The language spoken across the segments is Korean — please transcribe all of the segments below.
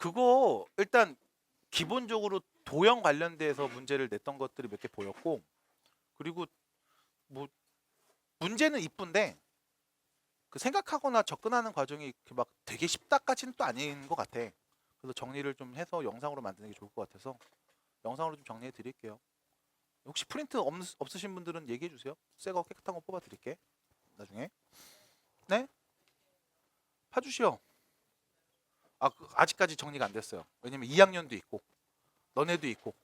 그거 일단 기본적으로 도형 관련돼서 문제를 냈던 것들이 몇 개 보였고, 그리고 뭐 문제는 이쁜데 그 생각하거나 접근하는 과정이 이렇게 막 되게 쉽다까지는 또 아닌 것 같아. 그래서 정리를 좀 해서 영상으로 만드는 게 좋을 것 같아서 영상으로 좀 정리해 드릴게요. 혹시 프린트 없으신 분들은 얘기해 주세요. 새 거 깨끗한 거 뽑아 드릴게. 나중에. 네? 파주시오. 아직까지 정리가 안 됐어요. 왜냐면 2학년도 있고 너네도 있고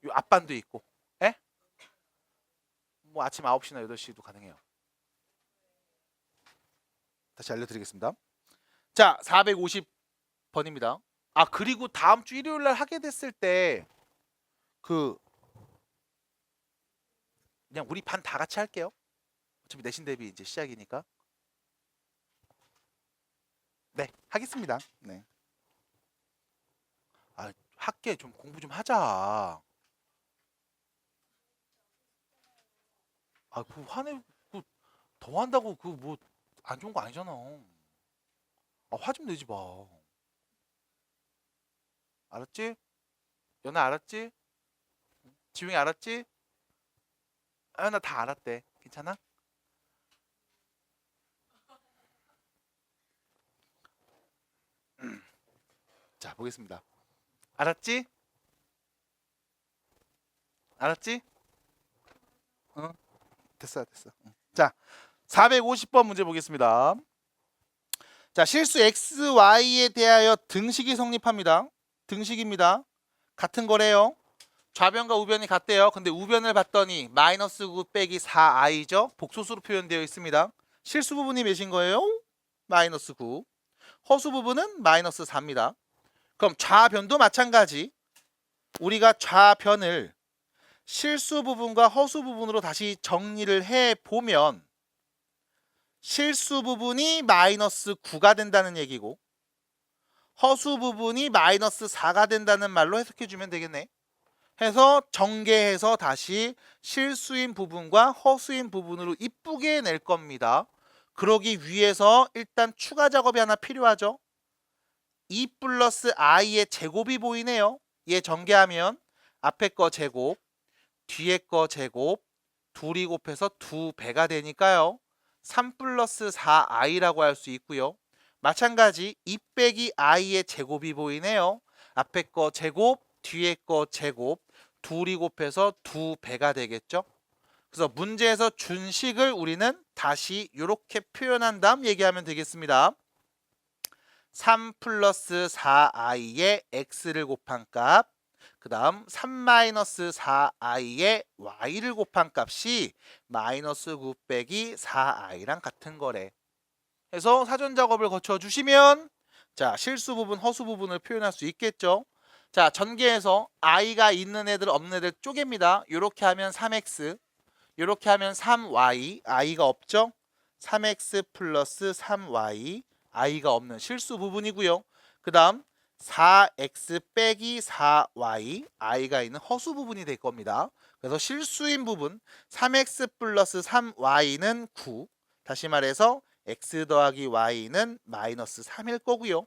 요 앞반도 있고. 에? 뭐 아침 9시나 8시도 가능해요. 다시 알려드리겠습니다. 자, 450번입니다. 그리고 다음 주 일요일 날 하게 됐을 때 그 그냥 우리 반 다 같이 할게요. 어차피 내신 대비 이제 시작이니까. 네, 하겠습니다. 네. 학계 좀 공부 좀 하자. 그 화내 더 한다고 그 뭐 안 좋은 거 아니잖아. 화 좀 내지 마. 알았지? 연아 알았지? 지웅이 알았지? 나 다 알았대. 괜찮아? 자, 보겠습니다. 알았지? 알았지? 응? 됐어. 응. 자, 450번 문제 보겠습니다. 자, 실수 x, y에 대하여 등식이 성립합니다. 등식입니다. 같은 거래요. 좌변과 우변이 같대요. 근데 우변을 봤더니 마이너스 9 빼기 4i죠. 복소수로 표현되어 있습니다. 실수 부분이 몇인 거예요? 마이너스 9. 허수 부분은 마이너스 4입니다. 그럼 좌변도 마찬가지. 우리가 좌변을 실수 부분과 허수 부분으로 다시 정리를 해보면 실수 부분이 마이너스 9가 된다는 얘기고 허수 부분이 마이너스 4가 된다는 말로 해석해주면 되겠네. 해서 전개해서 다시 실수인 부분과 허수인 부분으로 이쁘게 낼 겁니다. 그러기 위해서 일단 추가 작업이 하나 필요하죠. 2 플러스 i의 제곱이 보이네요. 얘 전개하면 앞에 거 제곱, 뒤에 거 제곱, 둘이 곱해서 2배가 되니까요. 3 플러스 4i라고 할 수 있고요. 마찬가지 2 빼기 i의 제곱이 보이네요. 앞에 거 제곱, 뒤에 거 제곱, 둘이 곱해서 2배가 되겠죠. 그래서 문제에서 준 식을 우리는 다시 이렇게 표현한 다음 얘기하면 되겠습니다. 3 플러스 4i의 x를 곱한 값, 그 다음 3 마이너스 4i의 y를 곱한 값이 마이너스 9 빼기 4i랑 같은 거래. 해서 사전 작업을 거쳐 주시면 자, 실수 부분, 허수 부분을 표현할 수 있겠죠. 자, 전개해서 i가 있는 애들 없는 애들 쪼갭니다. 이렇게 하면 3x, 이렇게 하면 3y, i가 없죠? 3x 플러스 3y, i가 없는 실수 부분이고요. 그 다음 4x 빼기 4y, i가 있는 허수 부분이 될 겁니다. 그래서 실수인 부분 3x 플러스 3y는 9, 다시 말해서 x 더하기 y는 마이너스 3일 거고요.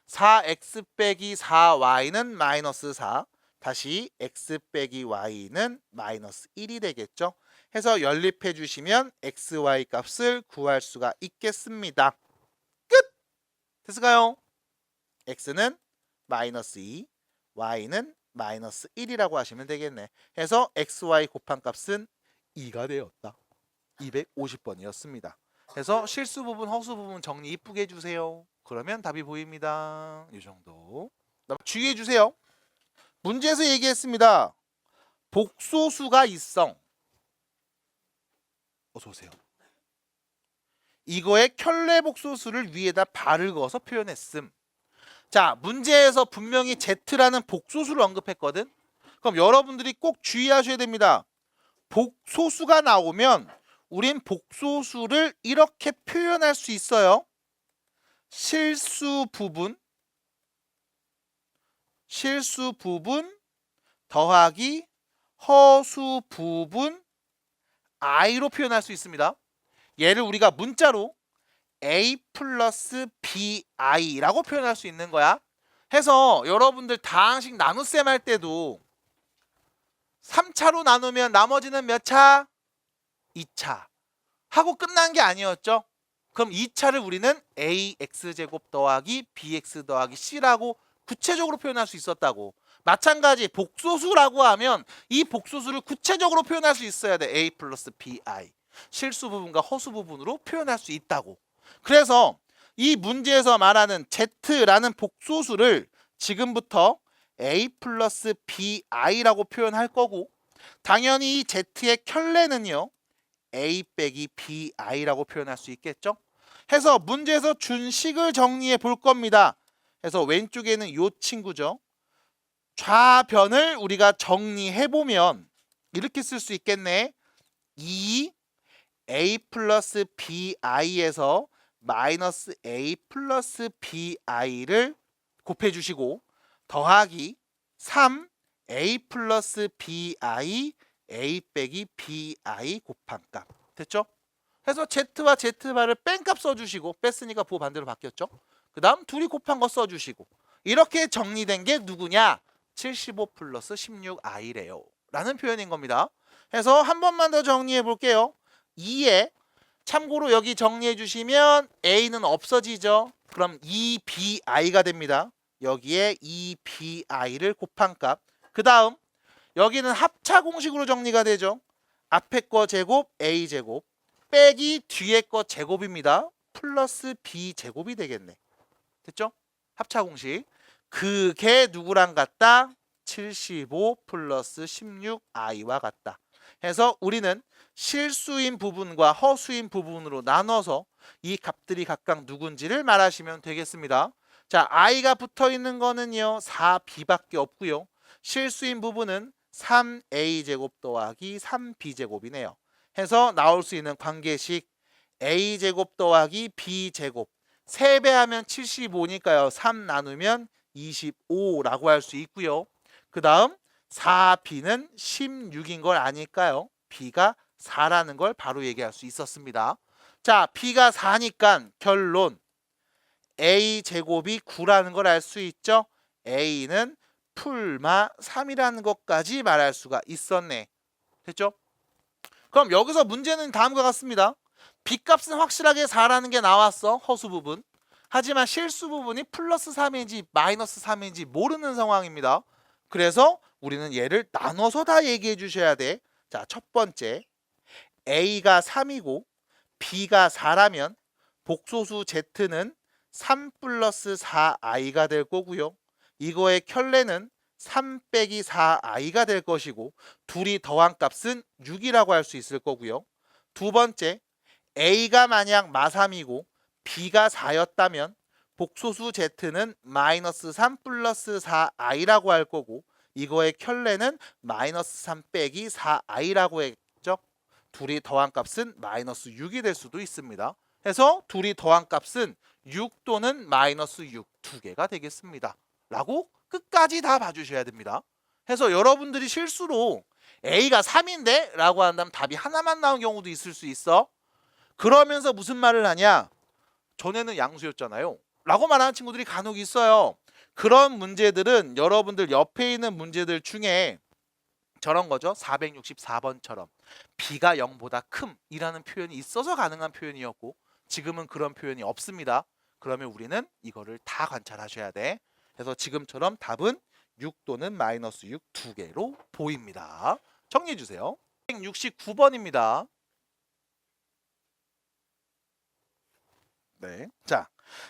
4x 빼기 4y는 마이너스 4, 다시 x 빼기 y는 마이너스 1이 되겠죠. 해서 연립해 주시면 xy 값을 구할 수가 있겠습니다. 끝! 됐을까요? x는 마이너스 2, y는 마이너스 1이라고 하시면 되겠네. 해서 xy 곱한 값은 2가 되었다. 250번이었습니다. 그래서 실수 부분, 허수 부분 정리 이쁘게 해주세요. 그러면 답이 보입니다. 이 정도. 주의해 주세요. 문제에서 얘기했습니다. 복소수가 있어. 어서 오세요. 이거의 켤레 복소수를 위에다 발을 그어서 표현했음. 자, 문제에서 분명히 Z라는 복소수를 언급했거든. 그럼 여러분들이 꼭 주의하셔야 됩니다. 복소수가 나오면 우린 복소수를 이렇게 표현할 수 있어요. 실수 부분 더하기 허수 부분 i로 표현할 수 있습니다. 얘를 우리가 문자로 a 플러스 bi라고 표현할 수 있는 거야. 해서 여러분들 다항식 나눗셈 할 때도 3차로 나누면 나머지는 몇 차? 2차 하고 끝난 게 아니었죠? 그럼 2차를 우리는 ax제곱 더하기 bx 더하기 c라고 구체적으로 표현할 수 있었다고. 마찬가지 복소수라고 하면 이 복소수를 구체적으로 표현할 수 있어야 돼. a 플러스 bi. 실수 부분과 허수 부분으로 표현할 수 있다고. 그래서 이 문제에서 말하는 z라는 복소수를 지금부터 a 플러스 bi라고 표현할 거고, 당연히 이 z의 켤레는요 a 빼기 bi라고 표현할 수 있겠죠. 해서 문제에서 준 식을 정리해 볼 겁니다. 해서 왼쪽에는 이 친구죠. 좌변을 우리가 정리해 보면 이렇게 쓸 수 있겠네. 2a 플러스 bi에서 마이너스 a 플러스 bi를 곱해 주시고 더하기 3a 플러스 bi a 빼기 bi 곱한 값. 됐죠? 그래서 z와 z바를 뺀 값 써주시고, 뺐으니까 부호 반대로 바뀌었죠? 그 다음 둘이 곱한 거 써주시고, 이렇게 정리된 게 누구냐? 75 플러스 16i래요 라는 표현인 겁니다. 그래서 한 번만 더 정리해 볼게요. 2에 참고로 여기 정리해 주시면 a는 없어지죠. 그럼 2bi가 됩니다. 여기에 2bi를 곱한 값. 그 다음 여기는 합차 공식으로 정리가 되죠. 앞에 거 제곱 a제곱 빼기 뒤에 거 제곱입니다. 플러스 b제곱이 되겠네. 됐죠? 합차 공식. 그게 누구랑 같다? 75 플러스 16i와 같다. 해서 우리는 실수인 부분과 허수인 부분으로 나눠서 이 값들이 각각 누군지를 말하시면 되겠습니다. 자, i가 붙어 있는 거는요 4b밖에 없고요. 실수인 부분은 3a제곱 더하기 3b제곱이네요. 해서 나올 수 있는 관계식 a제곱 더하기 b제곱 3배하면 75니까요. 3 나누면 25라고 할 수 있고요. 그 다음 4b는 16인 걸 아니까요. b가 4라는 걸 바로 얘기할 수 있었습니다. 자, b가 4니까 결론 a제곱이 9라는 걸 알 수 있죠. a는 풀마 3이라는 것까지 말할 수가 있었네. 됐죠? 그럼 여기서 문제는 다음과 같습니다. b값은 확실하게 4라는 게 나왔어. 허수 부분. 하지만 실수 부분이 플러스 3인지 마이너스 3인지 모르는 상황입니다. 그래서 우리는 얘를 나눠서 다 얘기해 주셔야 돼. 자, 첫 번째 a가 3이고 b가 4라면 복소수 z는 3 플러스 4i가 될 거고요. 이거의 켤레는 3 빼기 4i가 될 것이고 둘이 더한 값은 6이라고 할 수 있을 거고요. 두 번째 a가 만약 마3이고 b가 4였다면 복소수 z는 마이너스 3 플러스 4i라고 할 거고 이거의 켤레는 마이너스 3 빼기 4i라고 했죠. 둘이 더한 값은 마이너스 6이 될 수도 있습니다. 해서 둘이 더한 값은 6 또는 마이너스 6 두 개가 되겠습니다. 라고 끝까지 다 봐주셔야 됩니다. 해서 여러분들이 실수로 a가 3인데? 라고 한다면 답이 하나만 나온 경우도 있을 수 있어. 그러면서 무슨 말을 하냐? 전에는 양수였잖아요. 라고 말하는 친구들이 간혹 있어요. 그런 문제들은 여러분들 옆에 있는 문제들 중에 저런 거죠. 464번처럼 b가 0보다 큼이라는 표현이 있어서 가능한 표현이었고 지금은 그런 표현이 없습니다. 그러면 우리는 이거를 다 관찰하셔야 돼. 그래서 지금처럼 답은 6 또는 마이너스 6 두 개로 보입니다. 정리해 주세요. 169번입니다. 네. 자,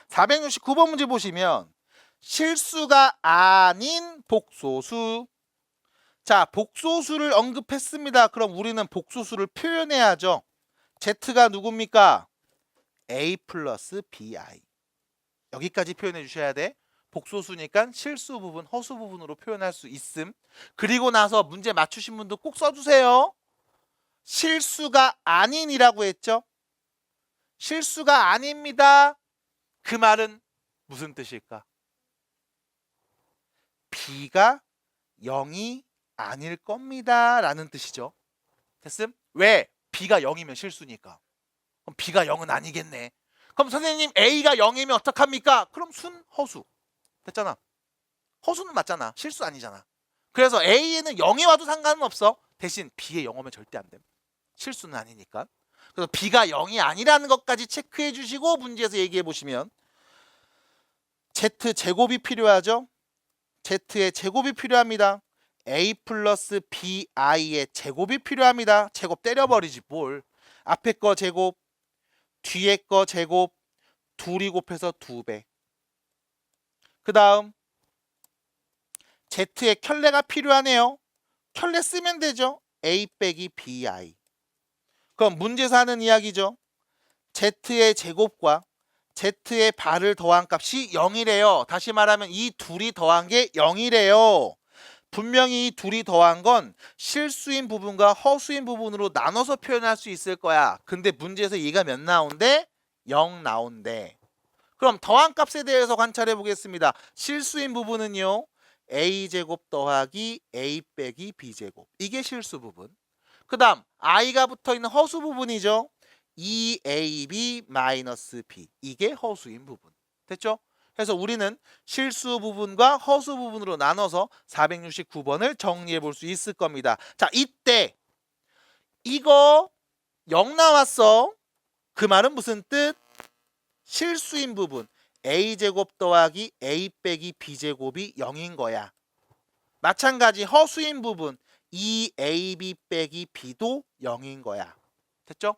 469번 문제 보시면 실수가 아닌 복소수. 자, 복소수를 언급했습니다. 그럼 우리는 복소수를 표현해야죠. z가 누굽니까? a 플러스 bi. 여기까지 표현해 주셔야 돼. 복소수니까 실수 부분, 허수 부분으로 표현할 수 있음. 그리고 나서 문제 맞추신 분도 꼭 써주세요. 실수가 아닌이라고 했죠. 실수가 아닙니다. 그 말은 무슨 뜻일까? b가 0이 아닐 겁니다 라는 뜻이죠. 됐음? 왜? b가 0이면 실수니까. 그럼 b가 0은 아니겠네. 그럼 선생님 a가 0이면 어떡합니까? 그럼 순, 허수. 됐잖아. 허수는 맞잖아. 실수 아니잖아. 그래서 A에는 0이 와도 상관은 없어. 대신 B에 0 오면 절대 안 돼. 실수는 아니니까. 그래서 B가 0이 아니라는 것까지 체크해 주시고 문제에서 얘기해 보시면 Z 제곱이 필요하죠. Z의 제곱이 필요합니다. A 플러스 BI의 제곱이 필요합니다. 제곱 때려버리지 뭘. 앞에 거 제곱, 뒤에 거 제곱, 둘이 곱해서 2배. 그 다음 Z의 켤레가 필요하네요. 켤레 쓰면 되죠. A 빼기 BI. 그럼 문제에서 하는 이야기죠. Z의 제곱과 Z의 발을 더한 값이 0이래요. 다시 말하면 이 둘이 더한 게 0이래요. 분명히 이 둘이 더한 건 실수인 부분과 허수인 부분으로 나눠서 표현할 수 있을 거야. 근데 문제에서 얘가 몇 나온대? 0 나온대. 그럼 더한 값에 대해서 관찰해 보겠습니다. 실수인 부분은요. A제곱 더하기 A 빼기 B제곱. 이게 실수 부분. 그 다음 I가 붙어있는 허수 부분이죠. 2AB 마이너스 B. 이게 허수인 부분. 됐죠? 그래서 우리는 실수 부분과 허수 부분으로 나눠서 469번을 정리해 볼 수 있을 겁니다. 자, 이때 이거 0 나왔어. 그 말은 무슨 뜻? 실수인 부분 A제곱 더하기 A 빼기 B제곱이 0인 거야. 마찬가지 허수인 부분 2AB 빼기 B도 0인 거야. 됐죠?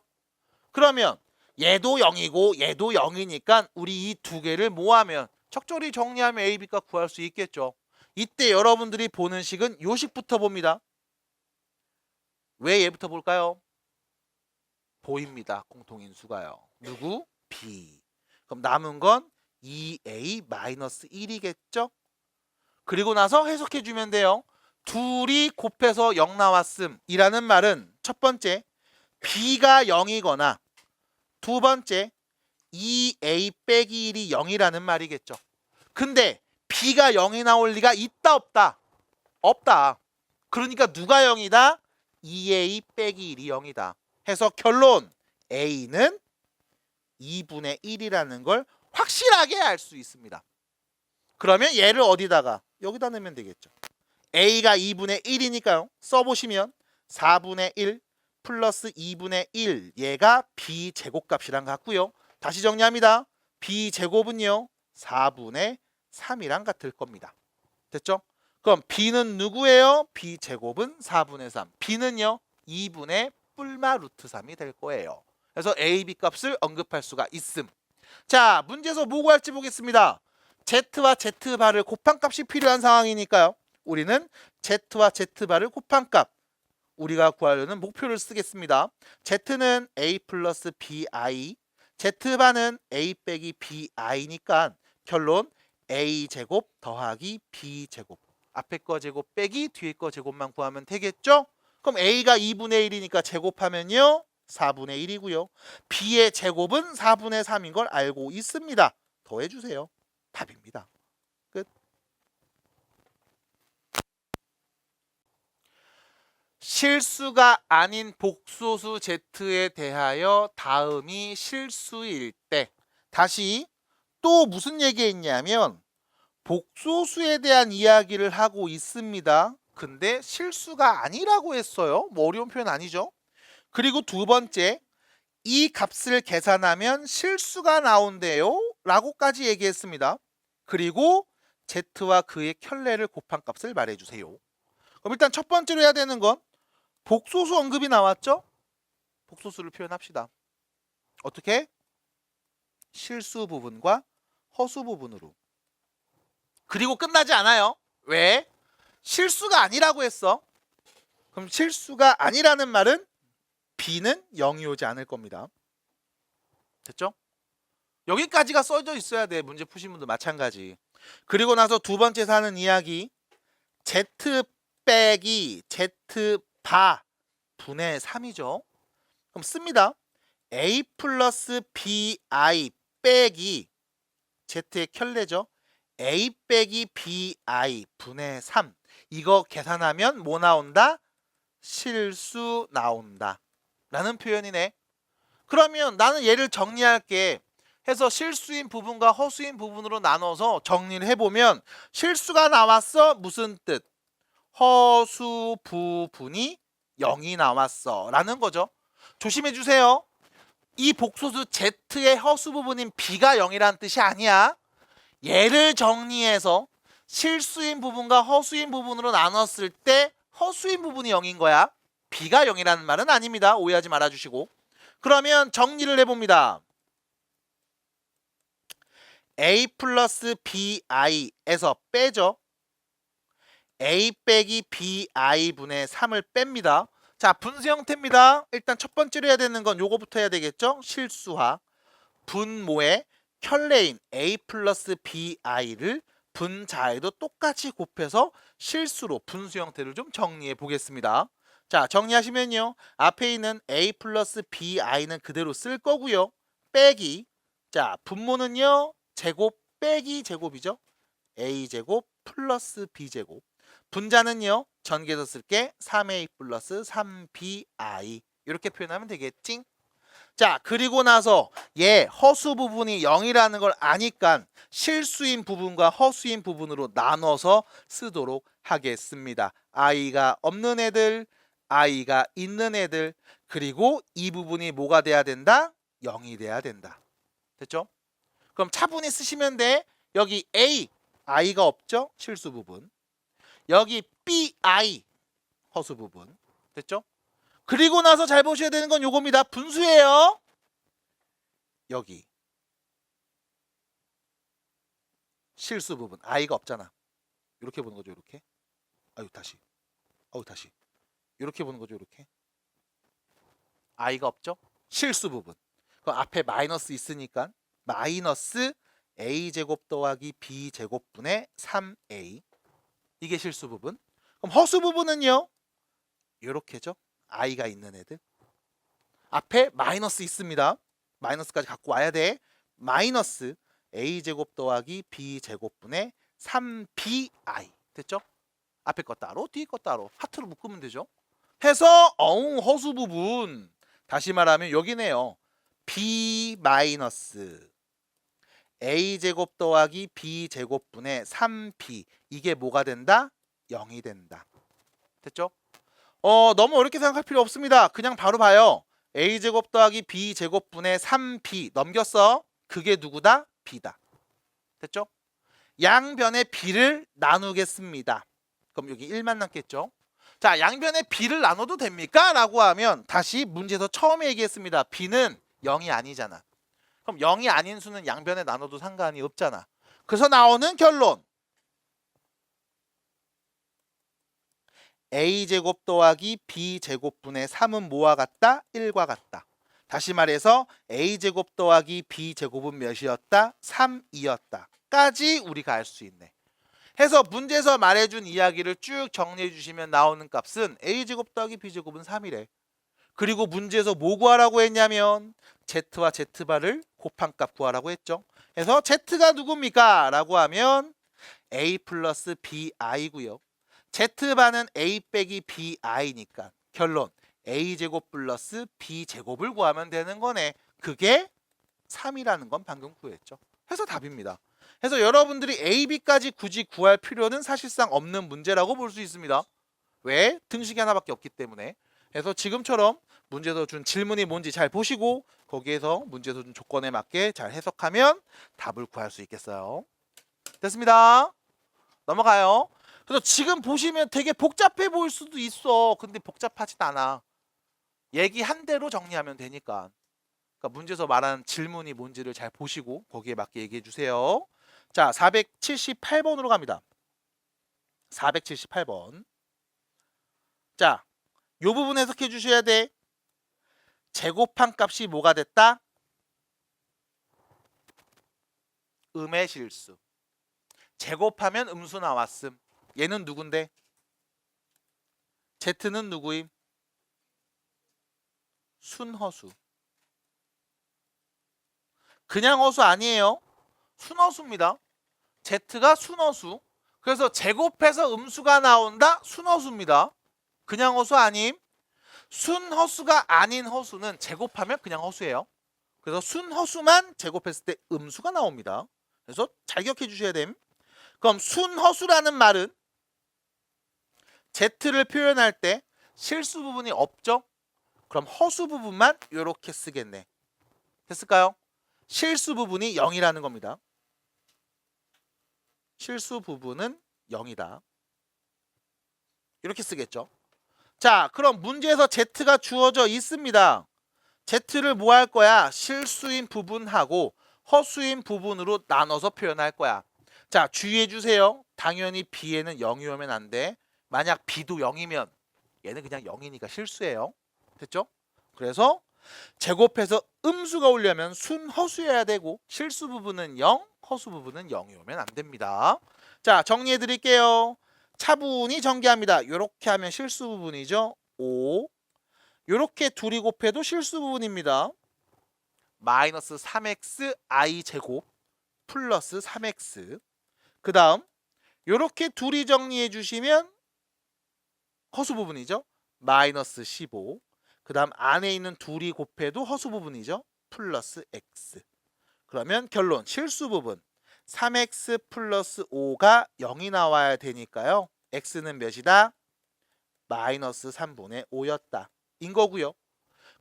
그러면 얘도 0이고 얘도 0이니까 우리 이 두 개를 모으면 적절히 정리하면 A, B값 구할 수 있겠죠. 이때 여러분들이 보는 식은 요 식부터 봅니다. 왜 얘부터 볼까요? 보입니다. 공통인수가요. 누구? B. 그럼 남은 건 2A-1이겠죠? 그리고 나서 해석해 주면 돼요. 둘이 곱해서 0 나왔음 이라는 말은 첫 번째 B가 0이거나 두 번째 2A 빼기 1이 0이라는 말이겠죠. 근데 B가 0이 나올 리가 있다 없다? 없다. 그러니까 누가 0이다? 2A 빼기 1이 0이다. 해서 결론 A는 2분의 1이라는 걸 확실하게 알 수 있습니다. 그러면 얘를 어디다가? 여기다 넣으면 되겠죠. A가 2분의 1이니까요. 써보시면 4분의 1 플러스 2분의 1 얘가 B제곱값이랑 같고요. 다시 정리합니다. B제곱은요. 4분의 3이랑 같을 겁니다. 됐죠? 그럼 B는 누구예요? B제곱은 4분의 3. B는요. 2분의 뿔마 루트 3이 될 거예요. 그래서 A, B 값을 언급할 수가 있음. 자, 문제에서 뭐 구할지 보겠습니다. Z와 Z바를 곱한 값이 필요한 상황이니까요. 우리는 Z와 Z바를 곱한 값 우리가 구하려는 목표를 쓰겠습니다. Z는 A 플러스 BI, Z바는 A 빼기 BI니까 결론 A제곱 더하기 B제곱. 앞에 거 제곱 빼기 뒤에 거 제곱만 구하면 되겠죠? 그럼 A가 2분의 1이니까 제곱하면요. 4분의 1이고요. B의 제곱은 4분의 3인 걸 알고 있습니다. 더해주세요. 답입니다. 끝. 실수가 아닌 복소수 Z에 대하여 다음이 실수일 때 다시 또 무슨 얘기했냐면 복소수에 대한 이야기를 하고 있습니다. 근데 실수가 아니라고 했어요. 뭐 어려운 표현 아니죠. 그리고 두 번째 이 값을 계산하면 실수가 나온대요 라고까지 얘기했습니다. 그리고 Z와 그의 켤레를 곱한 값을 말해주세요. 그럼 일단 첫 번째로 해야 되는 건 복소수 언급이 나왔죠? 복소수를 표현합시다. 어떻게? 실수 부분과 허수 부분으로. 그리고 끝나지 않아요. 왜? 실수가 아니라고 했어. 그럼 실수가 아니라는 말은 B는 0이 오지 않을 겁니다. 됐죠? 여기까지가 써져 있어야 돼. 문제 푸신 분도 마찬가지. 그리고 나서 두 번째 사는 이야기 Z 빼기 Z바 분의 3이죠. 그럼 씁니다. A 플러스 BI 빼기 Z의 켤레죠. A 빼기 BI 분의 3 이거 계산하면 뭐 나온다? 실수 나온다 라는 표현이네. 그러면 나는 얘를 정리할게. 해서 실수인 부분과 허수인 부분으로 나눠서 정리를 해보면 실수가 나왔어. 무슨 뜻? 허수 부분이 0이 나왔어 라는 거죠. 조심해 주세요. 이 복소수 Z의 허수 부분인 B가 0이라는 뜻이 아니야. 얘를 정리해서 실수인 부분과 허수인 부분으로 나눴을 때 허수인 부분이 0인 거야. B가 0이라는 말은 아닙니다. 오해하지 말아주시고. 그러면 정리를 해봅니다. A 플러스 BI에서 빼죠. A 빼기 BI 분의 3을 뺍니다. 자, 분수 형태입니다. 일단 첫 번째로 해야 되는 건 요거부터 해야 되겠죠. 실수화. 분모의 켤레인 A 플러스 BI를 분자에도 똑같이 곱해서 실수로 분수 형태를 좀 정리해 보겠습니다. 자, 정리하시면요. 앞에 있는 A 플러스 BI는 그대로 쓸 거고요. 빼기. 자, 분모는요. 제곱 빼기 제곱이죠. A제곱 플러스 B제곱. 분자는요. 전개해서 쓸게 3A 플러스 3BI 이렇게 표현하면 되겠지? 자, 그리고 나서 얘 허수 부분이 0이라는 걸 아니까 실수인 부분과 허수인 부분으로 나눠서 쓰도록 하겠습니다. I가 없는 애들, I가 있는 애들, 그리고 이 부분이 뭐가 돼야 된다? 0이 돼야 된다. 됐죠? 그럼 차분히 쓰시면 돼. 여기 A, I가 없죠? 실수 부분. 여기 BI, 허수 부분. 됐죠? 그리고 나서 잘 보셔야 되는 건 요겁니다. 분수예요. 여기 실수 부분. I가 없잖아. 이렇게 보는 거죠. 이렇게. 아유 다시. 다시. 이렇게 보는 거죠. 이렇게. I가 없죠? 실수 부분. 그 앞에 마이너스 있으니까 마이너스 A제곱 더하기 B제곱분의 3A. 이게 실수 부분. 그럼 허수 부분은요. 이렇게죠. I가 있는 애들. 앞에 마이너스 있습니다. 마이너스까지 갖고 와야 돼. 마이너스 A제곱 더하기 B제곱분의 3BI. 됐죠? 앞에 거 따로 뒤에 거 따로 하트로 묶으면 되죠. 해서 허수 부분. 다시 말하면 여기네요. B 마이너스 A제곱 더하기 B제곱분의 3B. 이게 뭐가 된다? 0이 된다. 됐죠? 너무 어렵게 생각할 필요 없습니다. 그냥 바로 봐요. A제곱 더하기 B제곱분의 3B 넘겼어. 그게 누구다? B다. 됐죠? 양변의 B를 나누겠습니다. 그럼 여기 1만 남겠죠? 자, 양변의 B를 나눠도 됩니까? 라고 하면 다시 문제에서 처음에 얘기했습니다. B는 0이 아니잖아. 그럼 0이 아닌 수는 양변에 나눠도 상관이 없잖아. 그래서 나오는 결론. A제곱 더하기 B제곱분의 3은 뭐와 같다? 1과 같다. 다시 말해서 A제곱 더하기 B제곱은 몇이었다? 3이었다. 까지 우리가 알 수 있네. 해서 문제에서 말해준 이야기를 쭉 정리해 주시면 나오는 값은 A제곱 더하기 B제곱은 3이래. 그리고 문제에서 뭐 구하라고 했냐면 Z와 Z바를 곱한 값 구하라고 했죠. 그래서 Z가 누굽니까? 라고 하면 A 플러스 BI고요. Z바는 A 빼기 BI니까 결론 A제곱 플러스 B제곱을 구하면 되는 거네. 그게 3이라는 건 방금 구했죠. 해서 답입니다. 해서 여러분들이 A, B까지 굳이 구할 필요는 사실상 없는 문제라고 볼 수 있습니다. 왜? 등식이 하나밖에 없기 때문에. 그래서 지금처럼 문제에서 준 질문이 뭔지 잘 보시고 거기에서 문제에서 준 조건에 맞게 잘 해석하면 답을 구할 수 있겠어요. 됐습니다. 넘어가요. 그래서 지금 보시면 되게 복잡해 보일 수도 있어. 근데 복잡하진 않아. 얘기한 대로 정리하면 되니까. 그러니까 문제에서 말하는 질문이 뭔지를 잘 보시고 거기에 맞게 얘기해 주세요. 자, 478번으로 갑니다. 478번. 자, 요 부분 해석해 주셔야 돼. 제곱한 값이 뭐가 됐다? 음의 실수. 제곱하면 음수 나왔음. 얘는 누군데? Z는 누구임? 순허수. 그냥 허수 아니에요. 순허수입니다. Z가 순허수. 그래서 제곱해서 음수가 나온다? 순허수입니다. 그냥 허수 아님. 순허수가 아닌 허수는 제곱하면 그냥 허수예요. 그래서 순허수만 제곱했을 때 음수가 나옵니다. 그래서 잘 기억해 주셔야 됨. 그럼 순허수라는 말은 Z를 표현할 때 실수 부분이 없죠? 그럼 허수 부분만 이렇게 쓰겠네. 됐을까요? 실수 부분이 0이라는 겁니다. 실수 부분은 0이다. 이렇게 쓰겠죠. 자, 그럼 문제에서 Z가 주어져 있습니다. Z를 뭐 할 거야? 실수인 부분하고 허수인 부분으로 나눠서 표현할 거야. 자, 주의해 주세요. 당연히 B에는 0이 오면 안 돼. 만약 B도 0이면 얘는 그냥 0이니까 실수예요. 됐죠? 그래서 제곱해서 음수가 오려면 순허수여야 되고 실수 부분은 0, 허수 부분은 0이 오면 안 됩니다. 자, 정리해 드릴게요. 차분히 전개합니다. 이렇게 하면 실수 부분이죠. 5. 이렇게 둘이 곱해도 실수 부분입니다. 마이너스 3x i 제곱 플러스 3x. 그 다음 이렇게 둘이 정리해 주시면 허수 부분이죠. 마이너스 15. 그 다음 안에 있는 둘이 곱해도 허수 부분이죠. 플러스 x. 그러면 결론 실수 부분 3x 플러스 5가 0이 나와야 되니까요. x는 몇이다? 마이너스 3분의 5였다. 인 거고요.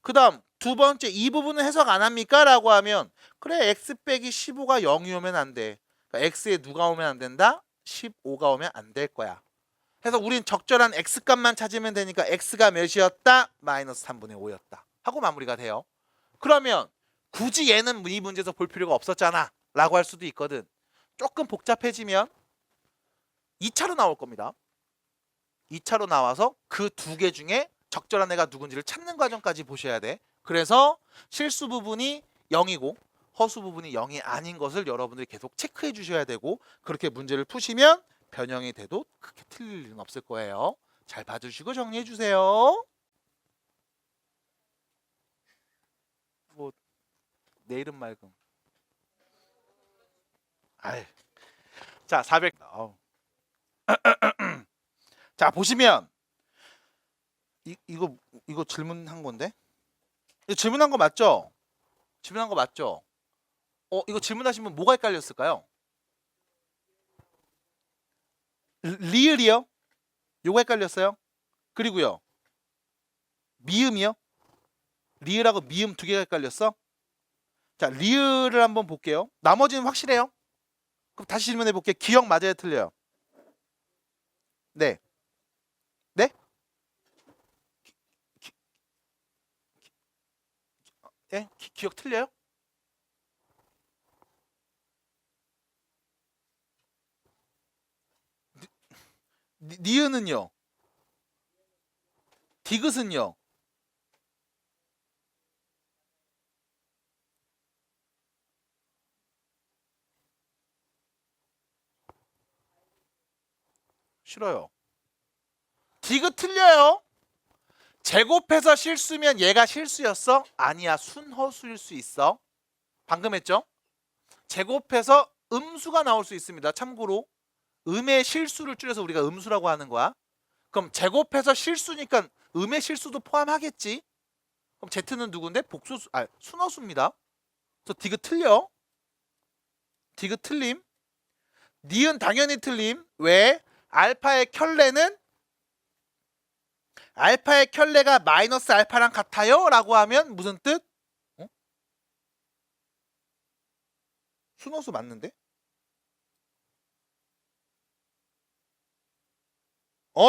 그 다음 두 번째 이 부분은 해석 안 합니까? 라고 하면 그래 x 빼기 15가 0이 오면 안 돼. 그러니까 x에 누가 오면 안 된다? 15가 오면 안 될 거야. 그래서 우린 적절한 x값만 찾으면 되니까 x가 몇이었다? 마이너스 3분의 5였다. 하고 마무리가 돼요. 그러면 굳이 얘는 이 문제에서 볼 필요가 없었잖아 라고 할 수도 있거든. 조금 복잡해지면 2차로 나올 겁니다. 2차로 나와서 그 두 개 중에 적절한 애가 누군지를 찾는 과정까지 보셔야 돼. 그래서 실수 부분이 0이고 허수 부분이 0이 아닌 것을 여러분들이 계속 체크해 주셔야 되고 그렇게 문제를 푸시면 변형이 돼도 크게 틀릴 일은 없을 거예요. 잘 봐주시고 정리해 주세요. 뭐 내일은 맑음. 아이. 자, 400. 자, 보시면 이거 질문한 건데? 이거 질문한 거 맞죠? 질문한 거 맞죠? 이거 질문하신 분 뭐가 헷갈렸을까요? 리을이요? 요거 헷갈렸어요? 그리고요. 미음이요? 리을하고 미음 두 개가 헷갈렸어? 자, 리을을 한번 볼게요. 나머지는 확실해요? 그럼 다시 질문해 볼게요. 기억 맞아요, 틀려요? 네. 네? 네? 기억 틀려요? 니은은요? 디귿은요? 싫어요. 디귿 틀려요. 제곱해서 실수면 얘가 실수였어? 아니야, 순허수일 수 있어. 방금 했죠? 제곱해서 음수가 나올 수 있습니다. 참고로 음의 실수를 줄여서 우리가 음수라고 하는 거야. 그럼 제곱해서 실수니까 음의 실수도 포함하겠지? 그럼 Z는 누군데? 복수수, 순허수입니다. 그래서 디귿 틀려. 디귿 틀림. 니은 당연히 틀림. 왜? 알파의 켤레가 마이너스 알파랑 같아요? 라고 하면 무슨 뜻? 순호수 맞는데?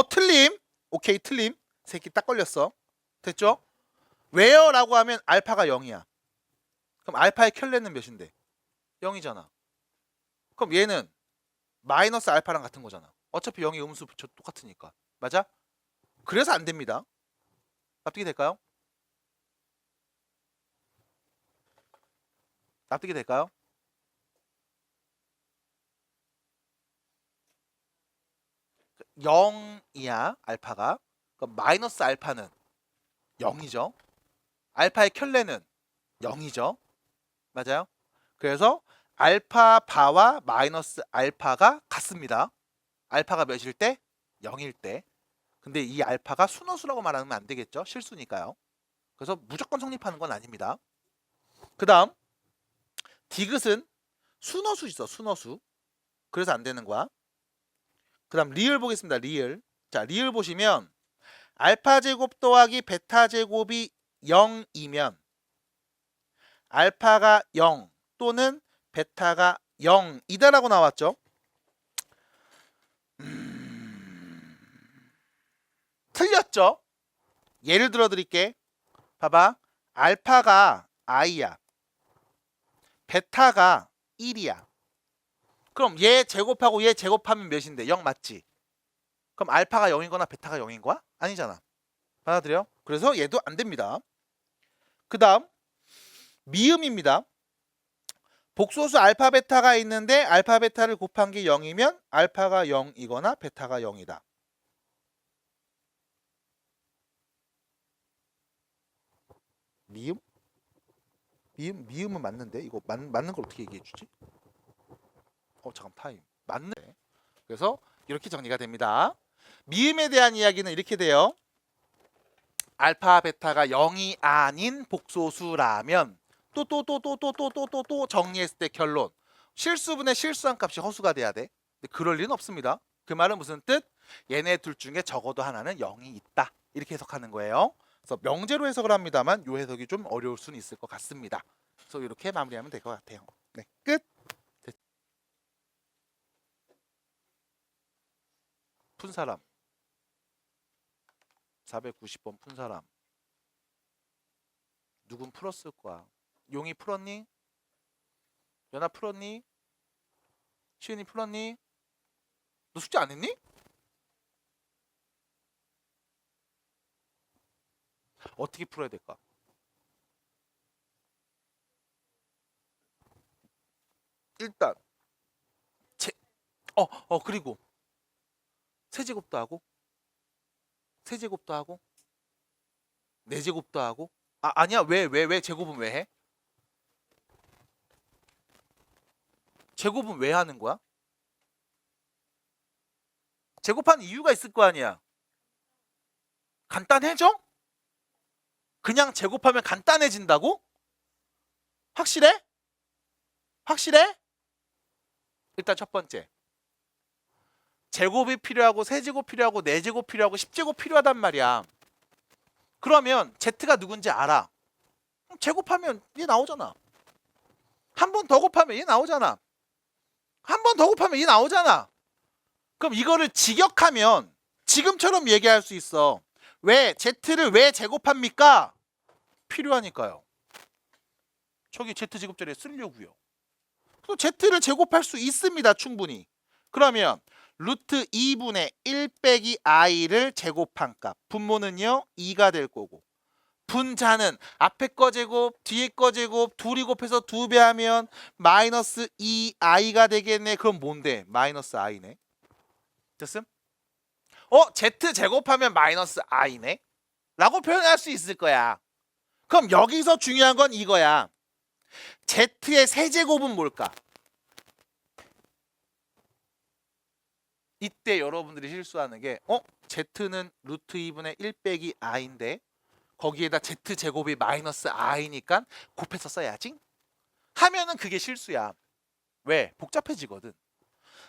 틀림. 오케이, 틀림. 새끼 딱 걸렸어. 됐죠? 왜요? 라고 하면 알파가 0이야. 그럼 알파의 켤레는 몇인데? 0이잖아. 그럼 얘는 마이너스 알파랑 같은 거잖아. 어차피 0이 음수 똑같으니까. 맞아? 그래서 안 됩니다. 납득이 될까요? 납득이 될까요? (0이야) 알파가. 그럼 마이너스 알파는 0이죠. 알파의 켤레는 0이죠. 맞아요? 그래서 알파 바와 마이너스 알파가 같습니다. 알파가 몇일 때? 0일 때. 근데 이 알파가 순허수라고 말하면 안 되겠죠. 실수니까요. 그래서 무조건 성립하는 건 아닙니다. 그 다음 디귿은 순허수 있어. 순허수. 그래서 안 되는 거야. 그 다음 리을 보겠습니다. 리을. 자, 리을 보시면 알파 제곱 더하기 베타 제곱이 0이면 알파가 0 또는 베타가 0이다라고 나왔죠. 틀렸죠. 예를 들어 드릴게. 봐봐. 알파가 i야. 베타가 1이야. 그럼 얘 제곱하고 얘 제곱하면 몇인데? 0 맞지? 그럼 알파가 0이거나 베타가 0인 거야? 아니잖아. 받아들여? 그래서 얘도 안 됩니다. 그 다음 미음입니다. 복소수 알파 베타가 있는데 알파 베타를 곱한 게 0이면 알파가 0이거나 베타가 0이다. 미음? 미음은 맞는데 이거 맞는 걸 어떻게 얘기해 주지? 잠깐 타임. 맞네. 그래서 이렇게 정리가 됩니다. 미음에 대한 이야기는 이렇게 돼요. 알파 베타가 0이 아닌 복소수라면 또 정리했을 때 결론. 실수분의 실수한 값이 허수가 돼야 돼. 근데 그럴 리는 없습니다. 그 말은 무슨 뜻? 얘네 둘 중에 적어도 하나는 0이 있다. 이렇게 해석하는 거예요. 그래서 명제로 해석을 합니다만 이 해석이 좀 어려울 수는 있을 것 같습니다. 그래서 이렇게 마무리하면 될 것 같아요. 네, 끝. 푼 사람 490번 푼 사람 누군 풀었을 거야. 용이 풀었니? 연아 풀었니? 시은이 풀었니? 너 숙제 안 했니? 어떻게 풀어야 될까? 일단 그리고 세제곱도 하고 세제곱도 하고 네제곱도 하고 아니야. 왜 제곱은 왜 해? 제곱은 왜 하는 거야? 제곱한 이유가 있을 거 아니야. 간단해져? 그냥 제곱하면 간단해진다고? 확실해? 확실해? 일단 첫 번째 제곱이 필요하고 세제곱 필요하고 네제곱 필요하고 10제곱 필요하단 말이야. 그러면 Z가 누군지 알아. 제곱하면 얘 나오잖아. 한 번 더 곱하면 얘 나오잖아. 한 번 더 곱하면 얘 나오잖아. 그럼 이거를 직역하면 지금처럼 얘기할 수 있어. 왜 Z를 왜 제곱합니까? 필요하니까요. 저기 Z 제곱자리에 쓰려고요. 또 Z를 제곱할 수 있습니다. 충분히. 그러면 루트 2분의 1 빼기 i를 제곱한 값. 분모는요 2가 될 거고 분자는 앞에 거 제곱 뒤에 거 제곱 둘이 곱해서 2배 하면 마이너스 2i가 되겠네. 그럼 뭔데? 마이너스 i네. 됐음? z 제곱하면 마이너스 i네 라고 표현할 수 있을 거야. 그럼 여기서 중요한 건 이거야. z의 세제곱은 뭘까? 이때 여러분들이 실수하는 게 z는 루트 2분의 1 빼기 i인데 거기에다 z제곱이 마이너스 i니까 곱해서 써야지 하면은 그게 실수야. 왜? 복잡해지거든.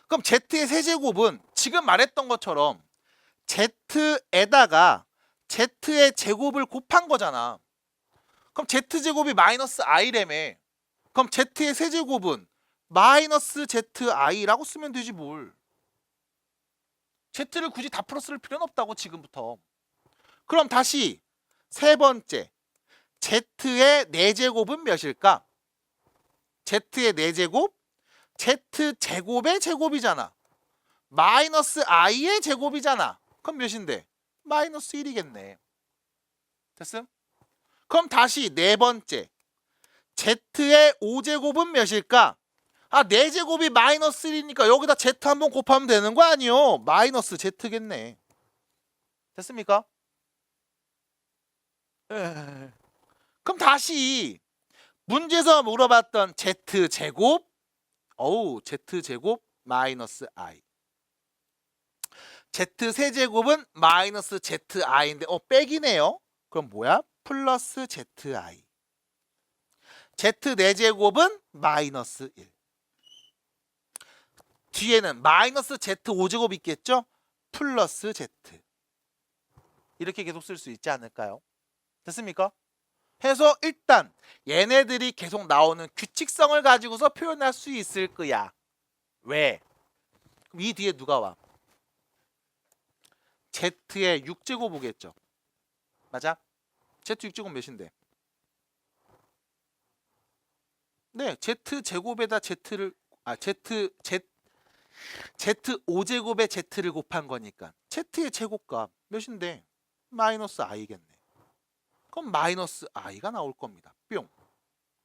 그럼 z의 세제곱은 지금 말했던 것처럼 z에다가 z의 제곱을 곱한 거잖아. 그럼 z제곱이 마이너스 i라며. 그럼 z의 세제곱은 마이너스 zi라고 쓰면 되지 뭘. z를 굳이 다 풀어 쓸 필요는 없다고 지금부터. 그럼 다시 세 번째 z의 4제곱은 몇일까? z의 4제곱 z제곱의 제곱이잖아. 마이너스 i의 제곱이잖아. 그럼 몇인데? 마이너스 1이겠네. 됐음? 그럼 다시 네 번째 z의 5제곱은 몇일까? 4제곱이 마이너스 1이니까 여기다 z 한번 곱하면 되는 거 아니요? 마이너스 z겠네. 됐습니까? 그럼 다시 문제에서 물어봤던 z제곱 z제곱 마이너스 i z세제곱은 마이너스 zi인데 빼기네요. 그럼 뭐야? 플러스 zi Z4제곱은 마이너스 1. 뒤에는 마이너스 Z5제곱 있겠죠? 플러스 Z. 이렇게 계속 쓸 수 있지 않을까요? 됐습니까? 해서 일단 얘네들이 계속 나오는 규칙성을 가지고서 표현할 수 있을 거야. 왜? 그럼 이 뒤에 누가 와? Z의 6제곱 오겠죠? 맞아? Z 6제곱 몇인데? 네, Z제곱에다 Z를 Z5제곱에 Z를 곱한 거니까 Z의 제곱값 몇인데? 마이너스 i겠네. 그럼 마이너스 i가 나올 겁니다. 뿅.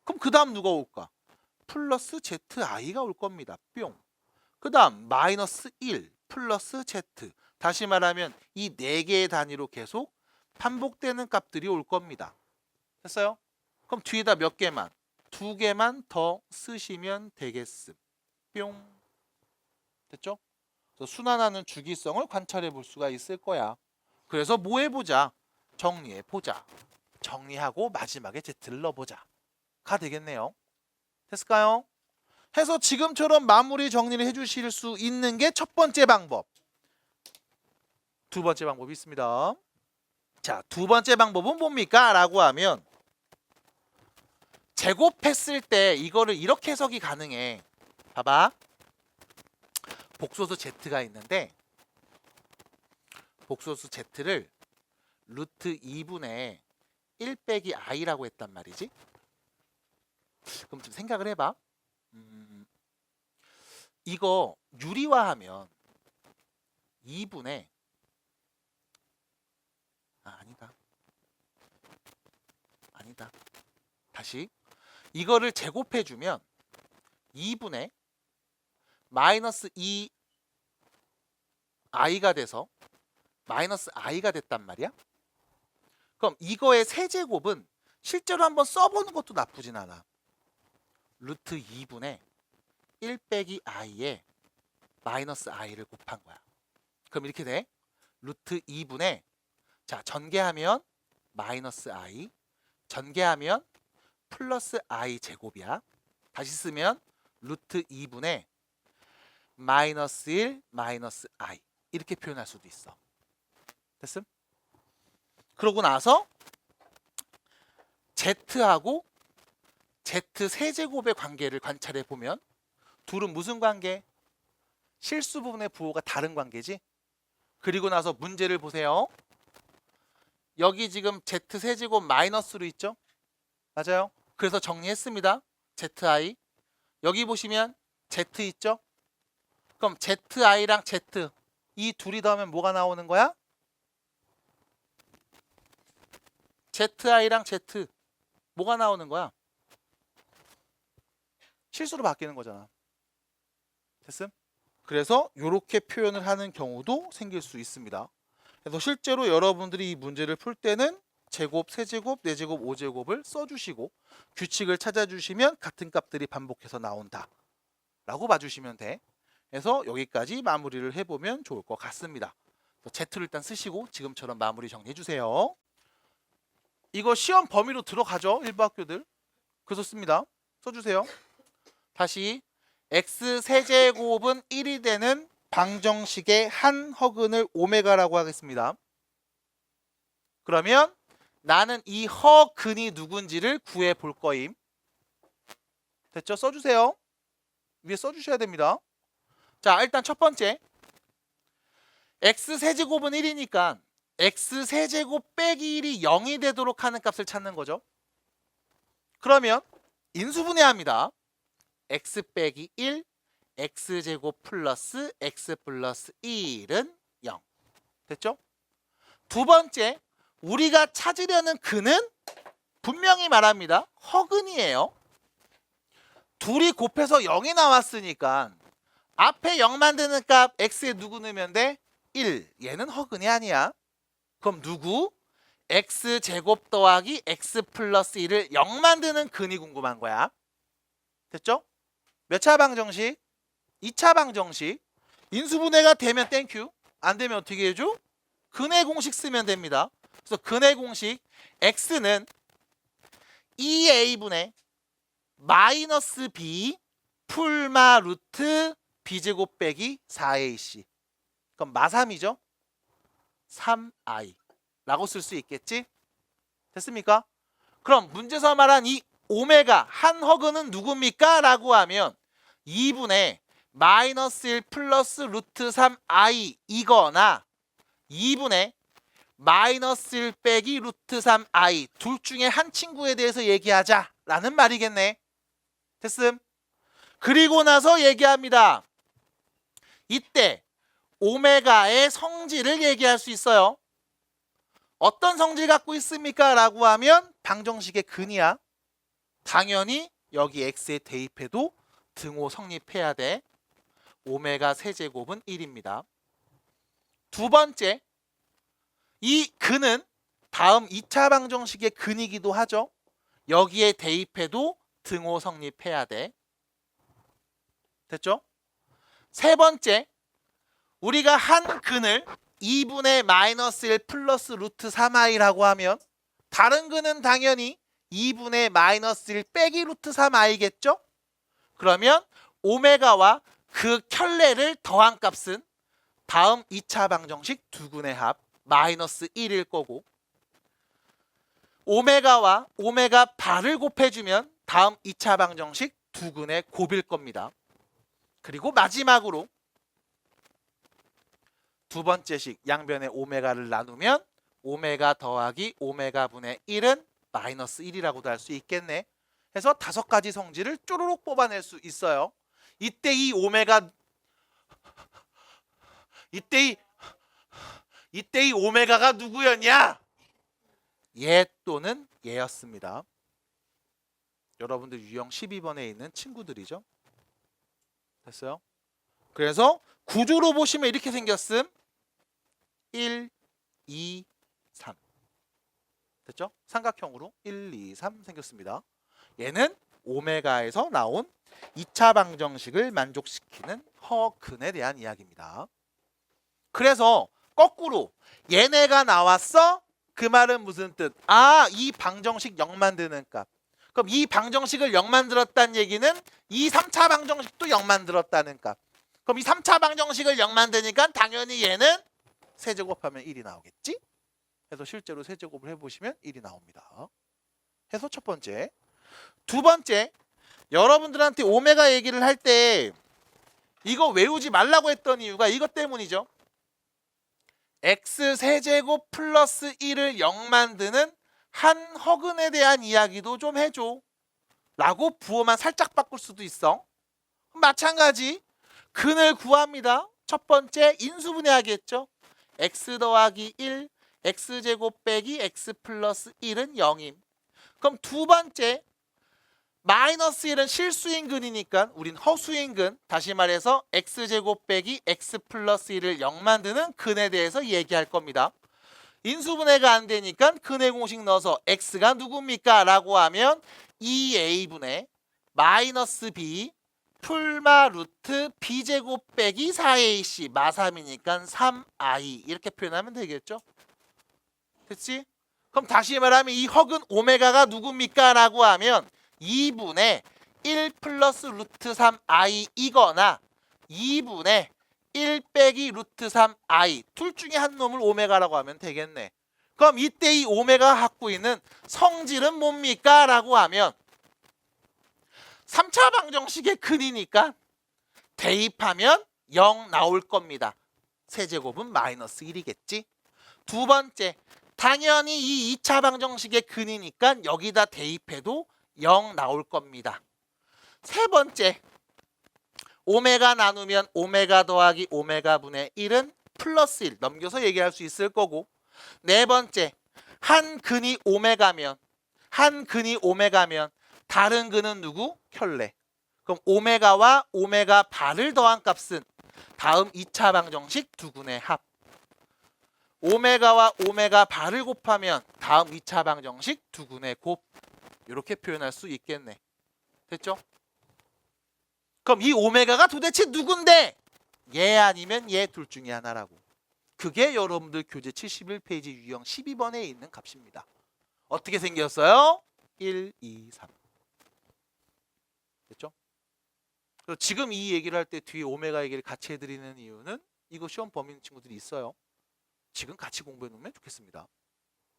그럼 그 다음 누가 올까? 플러스 zi가 올 겁니다. 뿅. 그 다음 마이너스 1 플러스 z. 다시 말하면 이 4개의 단위로 계속 반복되는 값들이 올 겁니다. 됐어요? 그럼 뒤에다 몇 개만? 2개만 더 쓰시면 되겠음. 뿅. 됐죠? 순환하는 주기성을 관찰해 볼 수가 있을 거야. 그래서 뭐 해보자? 정리해 보자. 정리하고 마지막에 Z를 넣어보자. 가 되겠네요. 됐을까요? 해서 지금처럼 마무리 정리를 해주실 수 있는 게 첫 번째 방법. 두 번째 방법이 있습니다. 자, 두 번째 방법은 뭡니까? 라고 하면 제곱했을 때 이거를 이렇게 해석이 가능해. 봐봐. 복소수 Z가 있는데 복소수 Z를 루트 2분의 1 빼기 i라고 했단 말이지. 그럼 좀 생각을 해봐. 이거 유리화하면 2분의 아니다. 다시 이거를 제곱해주면 2분의 마이너스 2i가 돼서 마이너스 i가 됐단 말이야. 그럼 이거의 세제곱은 실제로 한번 써보는 것도 나쁘진 않아. 루트 2분의 1 빼기 i에 마이너스 i를 곱한 거야. 그럼 이렇게 돼. 루트 2분의 자 전개하면 마이너스 i, 전개하면 플러스 i 제곱이야. 다시 쓰면 루트 2분의 마이너스 1 마이너스 i 이렇게 표현할 수도 있어. 됐음? 그러고 나서 z하고 z 세제곱의 관계를 관찰해 보면 둘은 무슨 관계? 실수 부분의 부호가 다른 관계지. 그리고 나서 문제를 보세요. 여기 지금 z 세제곱 마이너스로 있죠? 맞아요. 그래서 정리했습니다. zi. 여기 보시면 z 있죠? 그럼 zi랑 z 이 둘이 더하면 뭐가 나오는 거야? zi랑 z 뭐가 나오는 거야? 실수로 바뀌는 거잖아. 됐음? 그래서 이렇게 표현을 하는 경우도 생길 수 있습니다. 그래서 실제로 여러분들이 이 문제를 풀 때는 제곱, 세제곱, 네제곱, 오제곱을 써주시고 규칙을 찾아주시면 같은 값들이 반복해서 나온다 라고 봐주시면 돼. 그래서 여기까지 마무리를 해보면 좋을 것 같습니다. Z를 일단 쓰시고 지금처럼 마무리 정리해주세요. 이거 시험 범위로 들어가죠. 일부 학교들. 그래서 씁니다. 써주세요. 다시 x 세제곱은 1이 되는 방정식의 한 허근을 오메가라고 하겠습니다. 그러면 나는 이 허근이 누군지를 구해 볼 거임. 됐죠? 써주세요. 위에 써주셔야 됩니다. 자, 일단 첫 번째 x 세제곱은 1이니까 x 세제곱 빼기 1이 0이 되도록 하는 값을 찾는 거죠. 그러면 인수분해합니다. x 빼기 1 x제곱 플러스 x 플러스 1은 0. 됐죠? 두 번째, 우리가 찾으려는 근은 분명히 말합니다. 허근이에요. 둘이 곱해서 0이 나왔으니까 앞에 0 만드는 값 x에 누구 넣으면 돼? 1. 얘는 허근이 아니야. 그럼 누구? x제곱 더하기 x 플러스 1을 0 만드는 근이 궁금한 거야. 됐죠? 몇 차 방정식? 2차 방정식. 인수분해가 되면 땡큐. 안 되면 어떻게 해줘? 근의 공식 쓰면 됩니다. 그래서 근의 공식 x는 2a분의 마이너스 b 풀마 루트 b제곱 빼기 4ac. 그럼 마3이죠. 3i 라고 쓸 수 있겠지? 됐습니까? 그럼 문제에서 말한 이 오메가 한 허그는 누굽니까? 라고 하면 2분의 마이너스 1 플러스 루트 3i 이거나 2분의 마이너스 1 빼기 루트 3i 둘 중에 한 친구에 대해서 얘기하자 라는 말이겠네. 됐음? 그리고 나서 얘기합니다. 이때 오메가의 성질을 얘기할 수 있어요. 어떤 성질 갖고 있습니까? 라고 하면 방정식의 근이야. 당연히 여기 x에 대입해도 등호 성립해야 돼. 오메가 세제곱은 1입니다. 두 번째, 이 근은 다음 2차 방정식의 근이기도 하죠. 여기에 대입해도 등호 성립해야 돼. 됐죠? 세 번째, 우리가 한 근을 2분의 마이너스 1 플러스 루트 3i라고 하면 다른 근은 당연히 2분의 마이너스 1 빼기 루트 3i겠죠? 그러면 오메가와 그 켤레를 더한 값은 다음 2차 방정식 두 근의 합 마이너스 1일 거고, 오메가와 오메가 바를 곱해주면 다음 2차 방정식 두 근의 곱일 겁니다. 그리고 마지막으로 두 번째 식 양변의 오메가를 나누면 오메가 더하기 오메가 분의 1은 마이너스 1이라고도 할 수 있겠네. 해서 5가지 성질을 쪼르륵 뽑아낼 수 있어요. 이때 이 오메가가 누구였냐? 얘 또는 얘였습니다. 여러분들 유형 12번에 있는 친구들이죠. 됐어요? 그래서 구조로 보시면 이렇게 생겼음. 1, 2, 3. 됐죠? 삼각형으로 1, 2, 3 생겼습니다. 얘는 오메가에서 나온 2차 방정식을 만족시키는 허근에 대한 이야기입니다. 그래서 거꾸로 얘네가 나왔어? 그 말은 무슨 뜻? 아, 이 방정식 0 만드는 값. 그럼 이 방정식을 0 만들었다는 얘기는 이 3차 방정식도 0 만들었다는 값. 그럼 이 3차 방정식을 0 만드니까 당연히 얘는 세제곱하면 1이 나오겠지? 해서 실제로 세제곱을 해보시면 1이 나옵니다. 해서 첫 번째. 두 번째, 여러분들한테 오메가 얘기를 할 때 이거 외우지 말라고 했던 이유가 이것 때문이죠. x 세제곱 플러스 1을 0 만드는 한 허근에 대한 이야기도 좀 해줘 라고 부호만 살짝 바꿀 수도 있어. 마찬가지 근을 구합니다. 첫 번째 인수분해하겠죠. x 더하기 1 x제곱 빼기 x 플러스 1은 0임. 그럼 두 번째 마이너스 1은 실수인 근이니까 우린 허수인 근, 다시 말해서 x제곱 빼기 x 플러스 1을 0 만드는 근에 대해서 얘기할 겁니다. 인수분해가 안 되니까 근의 공식 넣어서 x가 누굽니까? 라고 하면 2a분의 마이너스 b 풀마 루트 b제곱 빼기 4ac 마3이니까 3i 이렇게 표현하면 되겠죠? 됐지? 그럼 다시 말하면 이 허근 오메가가 누굽니까? 라고 하면 2분의 1 플러스 루트 3i 이거나 2분의 1 빼기 루트 3i 둘 중에 한 놈을 오메가라고 하면 되겠네. 그럼 이때 이 오메가가 갖고 있는 성질은 뭡니까? 라고 하면 3차 방정식의 근이니까 대입하면 0 나올 겁니다. 세제곱은 마이너스 1이겠지. 두 번째, 당연히 이 2차 방정식의 근이니까 여기다 대입해도 0 나올 겁니다. 세 번째, 오메가 나누면 오메가 더하기 오메가 분의 1은 플러스 1 넘겨서 얘기할 수 있을 거고, 네 번째, 한 근이 오메가면 다른 근은 누구? 켤레. 그럼 오메가와 오메가 바를 더한 값은 다음 2차 방정식 두 근의 합. 오메가와 오메가 바를 곱하면 다음 2차 방정식 두 근의 곱. 이렇게 표현할 수 있겠네. 됐죠? 그럼 이 오메가가 도대체 누군데? 얘 아니면 얘 둘 중에 하나라고. 그게 여러분들 교재 71페이지 유형 12번에 있는 값입니다. 어떻게 생겼어요? 1, 2, 3. 그래서 지금 이 얘기를 할 때 뒤에 오메가 얘기를 같이 해드리는 이유는 이거 시험 범위 있는 친구들이 있어요. 지금 같이 공부해 놓으면 좋겠습니다.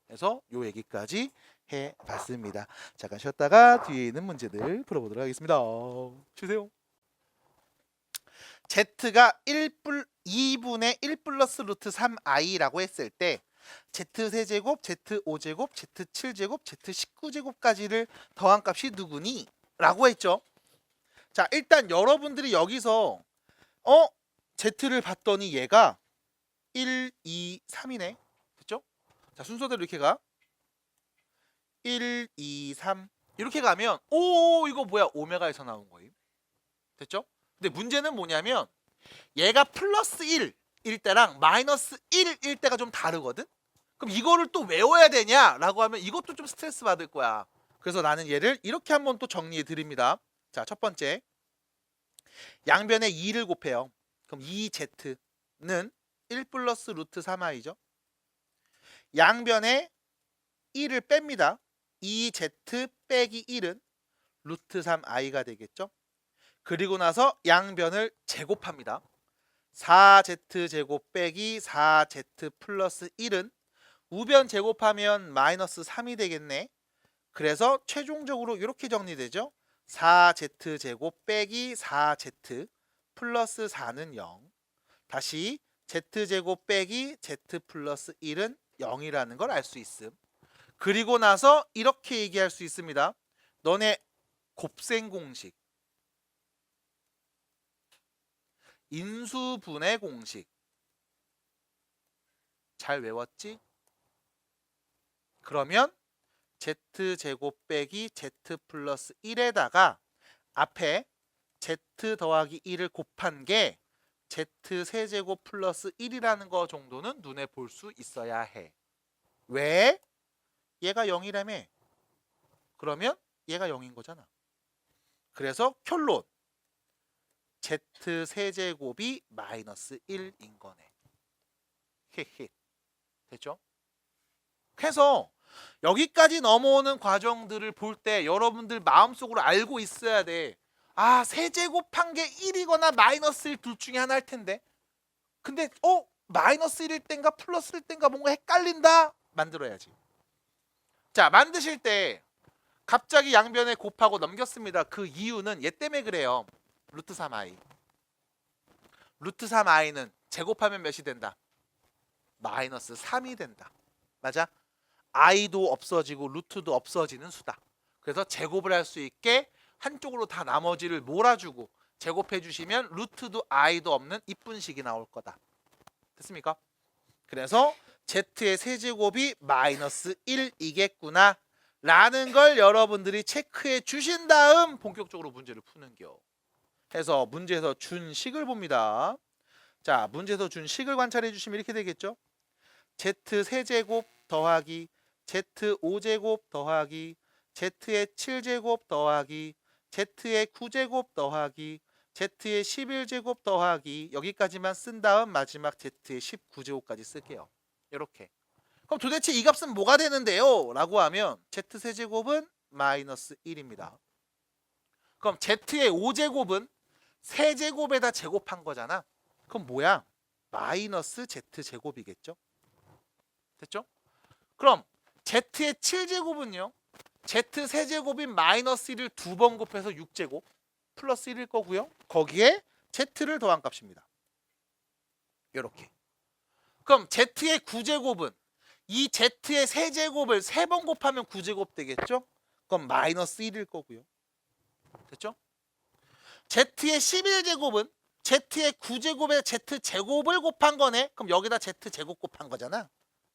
그래서 요 얘기까지 해봤습니다. 잠깐 쉬었다가 뒤에 있는 문제들 풀어보도록 하겠습니다. 주세요. Z가 2분의 1 플러스 루트 3i라고 했을 때 Z3제곱, Z5제곱, Z7제곱, Z19제곱까지를 더한 값이 누구니? 라고 했죠. 자, 일단 여러분들이 여기서 Z를 봤더니 얘가 1, 2, 3이네. 됐죠? 자, 순서대로 이렇게 가. 1, 2, 3 이렇게 가면 오 이거 뭐야? 오메가에서 나온 거임. 됐죠? 근데 문제는 뭐냐면 얘가 플러스 1일 때랑 마이너스 1일 때가 좀 다르거든? 그럼 이거를 또 외워야 되냐라고 하면 이것도 좀 스트레스 받을 거야. 그래서 나는 얘를 이렇게 한번 또 정리해 드립니다. 자, 첫 번째. 양변에 2를 곱해요. 그럼 2z는 1 플러스 루트 3i죠. 양변에 1을 뺍니다. 2z 빼기 1은 루트 3i가 되겠죠. 그리고 나서 양변을 제곱합니다. 4z 제곱 빼기 4z 플러스 1은 우변 제곱하면 마이너스 3이 되겠네. 그래서 최종적으로 이렇게 정리되죠. 4z 제곱 빼기 4z 플러스 4는 0. 다시 z제곱 빼기 z 플러스 1은 0이라는 걸 알 수 있음. 그리고 나서 이렇게 얘기할 수 있습니다. 너네 곱셈 공식, 인수분해 공식 잘 외웠지? 그러면 z제곱 빼기 z 플러스 1에다가 앞에 z 더하기 1을 곱한 게 z 세제곱 플러스 1이라는 거 정도는 눈에 볼 수 있어야 해. 왜? 얘가 0이라며. 그러면 얘가 0인 거잖아. 그래서 결론 z 세제곱이 마이너스 1인 거네. 헤헤. 됐죠? 그래서 여기까지 넘어오는 과정들을 볼 때 여러분들 마음속으로 알고 있어야 돼. 아, 세제곱한 게 1이거나 마이너스 1 둘 중에 하나일 텐데. 근데 마이너스 1일 땐가 플러스일 땐가 뭔가 헷갈린다? 만들어야지. 자, 만드실 때 갑자기 양변에 곱하고 넘겼습니다. 그 이유는 얘 때문에 그래요. 루트 3i. 루트 3i는 제곱하면 몇이 된다? 마이너스 3이 된다. 맞아? i도 없어지고 루트도 없어지는 수다. 그래서 제곱을 할 수 있게 한쪽으로 다 나머지를 몰아주고 제곱해 주시면 루트도 i도 없는 이쁜 식이 나올 거다. 됐습니까? 그래서 z의 세제곱이 마이너스 1이겠구나 라는 걸 여러분들이 체크해 주신 다음 본격적으로 문제를 푸는겨. 해서 문제에서 준 식을 봅니다. 자, 문제에서 준 식을 관찰해 주시면 이렇게 되겠죠. z 세제곱 더하기 z 5제곱 더하기 z의 7제곱 더하기 z의 9제곱 더하기 z의 11제곱 더하기 여기까지만 쓴 다음 마지막 z의 19제곱까지 쓸게요. 이렇게. 그럼 도대체 이 값은 뭐가 되는데요? 라고 하면 z 세제곱은 마이너스 1입니다. 그럼 z의 5제곱은 세제곱에다 제곱한 거잖아. 그럼 뭐야? 마이너스 z제곱이겠죠? 됐죠? 그럼 z의 7제곱은요. z 세제곱인 마이너스 1을 두 번 곱해서 6제곱 플러스 1일 거고요. 거기에 z를 더한 값입니다. 이렇게. 그럼 z의 9제곱은 이 z의 세제곱을 3번 곱하면 9제곱 되겠죠? 그럼 마이너스 1일 거고요. 됐죠? z의 11제곱은 z의 9제곱에 z제곱을 곱한 거네. 그럼 여기다 z제곱 곱한 거잖아.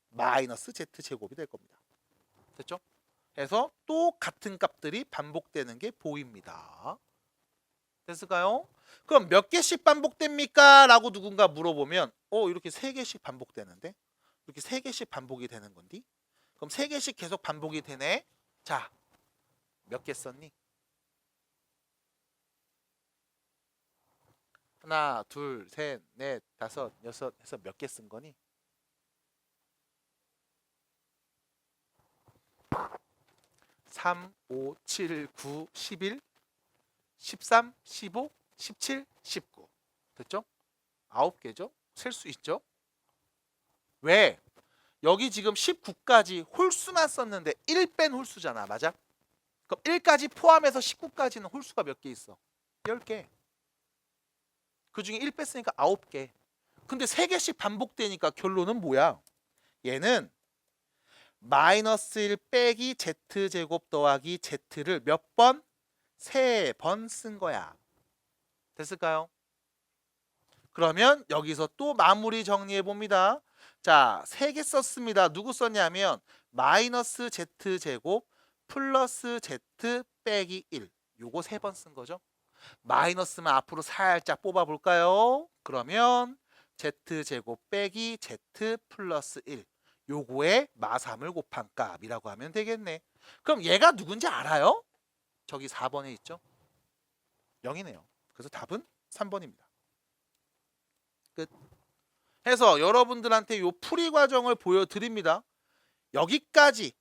마이너스 z제곱이 될 겁니다. 됐죠? 그래서 또 같은 값들이 반복되는 게 보입니다. 됐을까요? 그럼 몇 개씩 반복됩니까? 라고 누군가 물어보면 이렇게 3개씩 반복되는데 이렇게 3개씩 반복이 되는 건디? 그럼 3개씩 계속 반복이 되네. 자, 몇 개 썼니? 하나, 둘, 셋, 넷, 다섯, 여섯 해서 몇 개 쓴 거니? 3, 5, 7, 9, 11, 13, 15, 17, 19. 됐죠? 9개죠? 셀 수 있죠? 왜? 여기 지금 19까지 홀수만 썼는데 1 뺀 홀수잖아. 맞아? 그럼 1까지 포함해서 19까지는 홀수가 몇 개 있어? 10개. 그 중에 1 뺐으니까 9개. 근데 3개씩 반복되니까 결론은 뭐야? 얘는 마이너스 1 빼기 z제곱 더하기 z를 몇 번? 3번 쓴 거야. 됐을까요? 그러면 여기서 또 마무리 정리해 봅니다. 자, 3개 썼습니다. 누구 썼냐면 마이너스 z제곱 플러스 z 빼기 1. 요거 3번 쓴 거죠. 마이너스만 앞으로 살짝 뽑아 볼까요? 그러면 z제곱 빼기 z 플러스 1. 요거에 마3을 곱한 값이라고 하면 되겠네. 그럼 얘가 누군지 알아요? 저기 4번에 있죠? 0이네요. 그래서 답은 3번입니다. 끝. 해서 여러분들한테 요 풀이 과정을 보여드립니다. 여기까지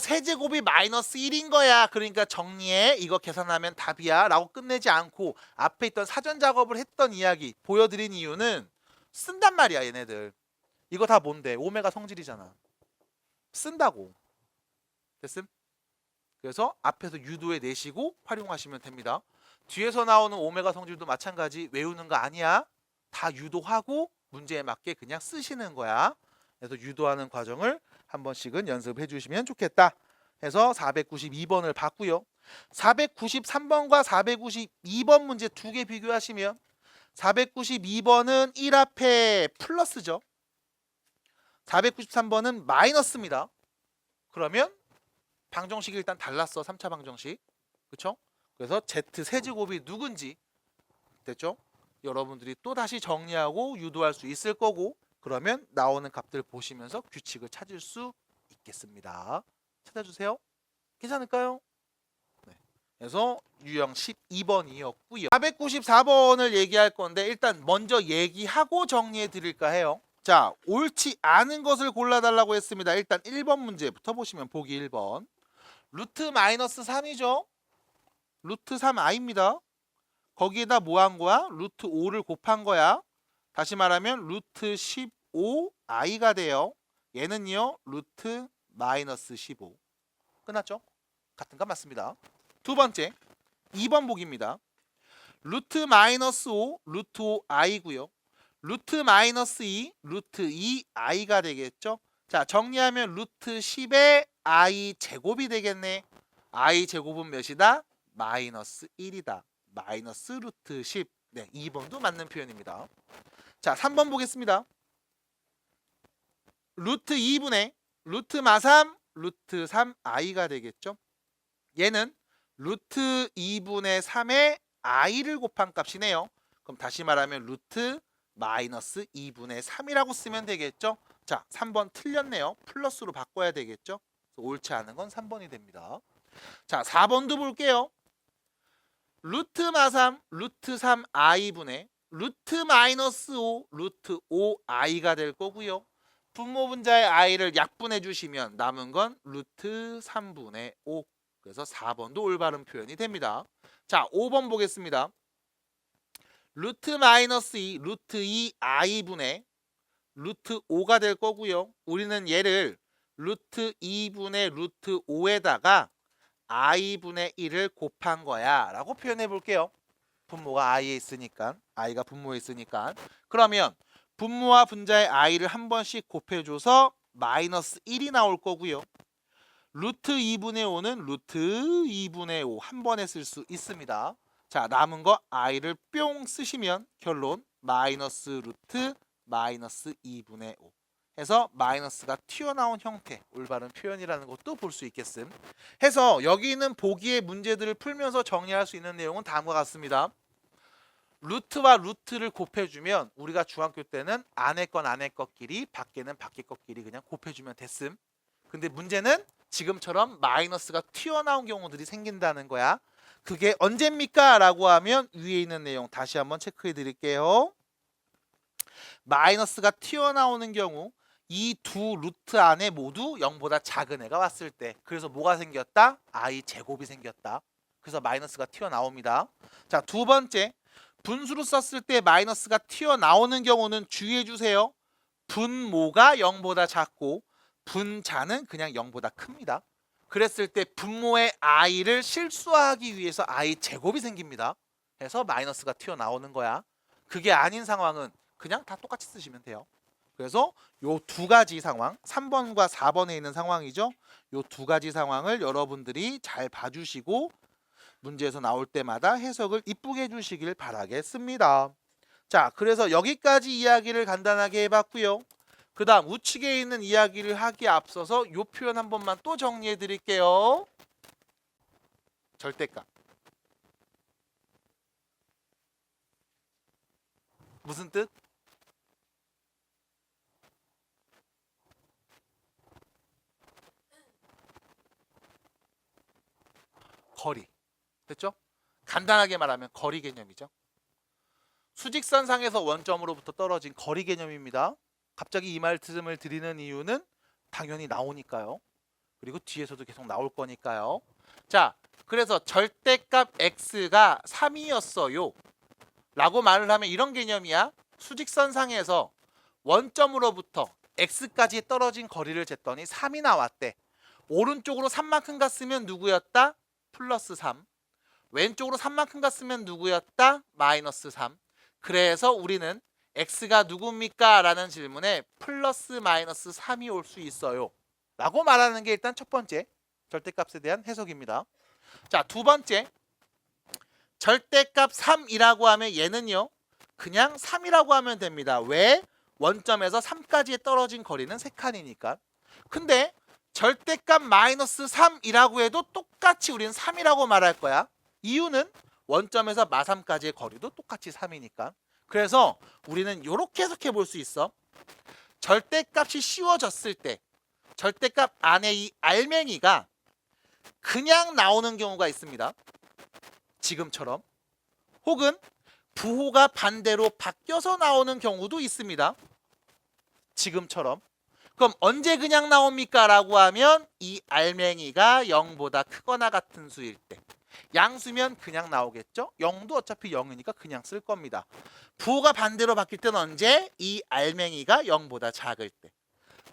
세제곱이 마이너스 1인 거야. 그러니까 정리해. 이거 계산하면 답이야. 라고 끝내지 않고 앞에 있던 사전 작업을 했던 이야기 보여드린 이유는 쓴단 말이야. 얘네들. 이거 다 뭔데? 오메가 성질이잖아. 쓴다고. 됐음? 그래서 앞에서 유도해 내시고 활용하시면 됩니다. 뒤에서 나오는 오메가 성질도 마찬가지. 외우는 거 아니야. 다 유도하고 문제에 맞게 그냥 쓰시는 거야. 그래서 유도하는 과정을 한 번씩은 연습해 주시면 좋겠다. 해서 492번을 봤고요. 493번과 492번 문제 두 개 비교하시면 492번은 1 앞에 플러스죠. 493번은 마이너스입니다. 그러면 방정식이 일단 달랐어. 3차 방정식. 그렇죠? 그래서 z 세제곱이 누군지 됐죠? 여러분들이 또 다시 정리하고 유도할 수 있을 거고 그러면 나오는 값들 보시면서 규칙을 찾을 수 있겠습니다. 찾아주세요. 괜찮을까요? 네. 그래서 유형 12번이었고요. 494번을 얘기할 건데 일단 먼저 얘기하고 정리해 드릴까 해요. 자, 옳지 않은 것을 골라달라고 했습니다. 일단 1번 문제부터 보시면 보기 1번. 루트 마이너스 3이죠. 루트 3i입니다. 거기에다 뭐 한 거야? 루트 5를 곱한 거야. 다시 말하면 루트 15i가 돼요. 얘는요 루트 마이너스 15. 끝났죠? 같은 값 맞습니다. 두 번째 2번 보기입니다. 루트 마이너스 5 루트 5i고요. 루트 마이너스 2 루트 2i가 되겠죠? 자, 정리하면 루트 10의 i 제곱이 되겠네. i 제곱은 몇이다? 마이너스 1이다. 마이너스 루트 10. 네, 2번도 맞는 표현입니다. 자, 3번 보겠습니다. 루트 2분의 루트 마3 루트 3i가 되겠죠? 얘는 루트 2분의 3의 i를 곱한 값이네요. 그럼 다시 말하면 루트 마이너스 2분의 3이라고 쓰면 되겠죠? 자, 3번 틀렸네요. 플러스로 바꿔야 되겠죠? 옳지 않은 건 3번이 됩니다. 자, 4번도 볼게요. 루트 마3 루트 3i분의 루트 마이너스 5 루트 5i가 될 거고요. 분모 분자의 i를 약분해 주시면 남은 건 루트 3분의 5. 그래서 4번도 올바른 표현이 됩니다. 자, 5번 보겠습니다. 루트 마이너스 2 루트 2i분의 루트 5가 될 거고요. 우리는 얘를 루트 2분의 루트 5에다가 i분의 1을 곱한 거야 라고 표현해 볼게요. 분모가 i에 있으니까, i가 분모에 있으니까. 그러면 분모와 분자의 i를 한 번씩 곱해줘서 마이너스 1이 나올 거고요. 루트 2분의 5는 루트 2분의 5 한 번에 쓸 수 있습니다. 자, 남은 거 i를 뿅 쓰시면 결론 마이너스 루트 마이너스 2분의 5 해서 마이너스가 튀어나온 형태, 올바른 표현이라는 것도 볼 수 있겠음. 해서 여기 있는 보기의 문제들을 풀면서 정리할 수 있는 내용은 다음과 같습니다. 루트와 루트를 곱해주면 우리가 중학교 때는 안에 건 안에 것끼리 밖에는 밖에 것끼리 그냥 곱해주면 됐음. 근데 문제는 지금처럼 마이너스가 튀어나온 경우들이 생긴다는 거야. 그게 언제입니까? 라고 하면 위에 있는 내용 다시 한번 체크해 드릴게요. 마이너스가 튀어나오는 경우 이 두 루트 안에 모두 0보다 작은 애가 왔을 때, 그래서 뭐가 생겼다? i 제곱이 생겼다. 그래서 마이너스가 튀어나옵니다. 자, 두 번째, 분수로 썼을 때 마이너스가 튀어나오는 경우는 주의해 주세요. 분모가 0보다 작고 분자는 그냥 0보다 큽니다. 그랬을 때 분모의 i를 실수하기 위해서 i 제곱이 생깁니다. 그래서 마이너스가 튀어나오는 거야. 그게 아닌 상황은 그냥 다 똑같이 쓰시면 돼요. 그래서 요 두 가지 상황, 3번과 4번에 있는 상황이죠. 요 두 가지 상황을 여러분들이 잘 봐주시고 문제에서 나올 때마다 해석을 이쁘게 해주시길 바라겠습니다. 자, 그래서 여기까지 이야기를 간단하게 해봤고요. 그 다음 우측에 있는 이야기를 하기에 앞서서 이 표현 한 번만 또 정리해 드릴게요. 절대값. 무슨 뜻? 거리. 됐죠? 간단하게 말하면 거리 개념이죠. 수직선상에서 원점으로부터 떨어진 거리 개념입니다. 갑자기 이 말씀을 드리는 이유는 당연히 나오니까요. 그리고 뒤에서도 계속 나올 거니까요. 자, 그래서 절대값 x가 3이었어요 라고 말을 하면 이런 개념이야. 수직선상에서 원점으로부터 x까지 떨어진 거리를 쟀더니 3이 나왔대. 오른쪽으로 3만큼 갔으면 누구였다? 플러스 3. 왼쪽으로 3만큼 갔으면 누구였다? 마이너스 3. 그래서 우리는 x가 누굽니까? 라는 질문에 플러스 마이너스 3이 올 수 있어요 라고 말하는 게 일단 첫 번째 절대값에 대한 해석입니다. 자, 두 번째, 절대값 3이라고 하면 얘는요 그냥 3이라고 하면 됩니다. 왜? 원점에서 3까지 떨어진 거리는 3칸이니까. 근데 절대값 마이너스 3이라고 해도 똑같이 우리는 3이라고 말할 거야. 이유는 원점에서 마3까지의 거리도 똑같이 3이니까. 그래서 우리는 이렇게 해석해 볼 수 있어. 절대값이 씌워졌을 때 절대값 안에 이 알맹이가 그냥 나오는 경우가 있습니다. 지금처럼. 혹은 부호가 반대로 바뀌어서 나오는 경우도 있습니다. 지금처럼. 그럼 언제 그냥 나옵니까? 라고 하면 이 알맹이가 0보다 크거나 같은 수일 때. 양수면 그냥 나오겠죠? 0도 어차피 0이니까 그냥 쓸 겁니다. 부호가 반대로 바뀔 때는 언제? 이 알맹이가 0보다 작을 때.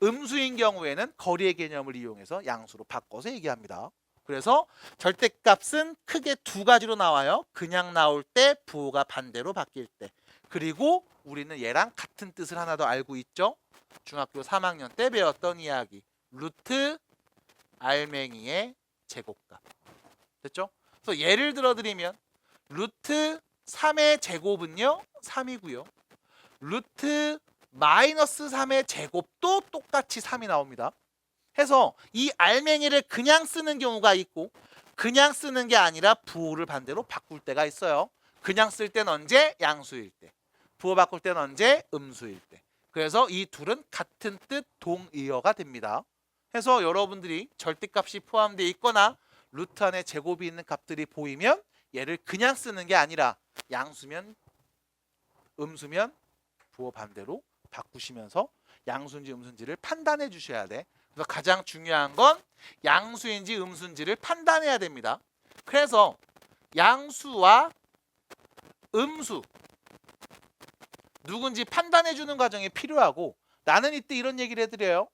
음수인 경우에는 거리의 개념을 이용해서 양수로 바꿔서 얘기합니다. 그래서 절대값은 크게 두 가지로 나와요. 그냥 나올 때, 부호가 반대로 바뀔 때. 그리고 우리는 얘랑 같은 뜻을 하나 더 알고 있죠? 중학교 3학년 때 배웠던 이야기. 루트 알맹이의 제곱값. 됐죠? 그래서 예를 들어 드리면 루트 3의 제곱은요 3이고요. 루트 마이너스 3의 제곱도 똑같이 3이 나옵니다. 해서 이 알맹이를 그냥 쓰는 경우가 있고 그냥 쓰는 게 아니라 부호를 반대로 바꿀 때가 있어요. 그냥 쓸 때는 언제? 양수일 때. 부호 바꿀 때는 언제? 음수일 때. 그래서 이 둘은 같은 뜻 동의어가 됩니다. 해서 여러분들이 절대값이 포함되어 있거나 루트 안에 제곱이 있는 값들이 보이면 얘를 그냥 쓰는 게 아니라 양수면 음수면 부호 반대로 바꾸시면서 양수인지 음수인지를 판단해 주셔야 돼. 그래서 가장 중요한 건 양수인지 음수인지를 판단해야 됩니다. 그래서 양수와 음수 누군지 판단해 주는 과정이 필요하고 나는 이때 이런 얘기를 해드려요.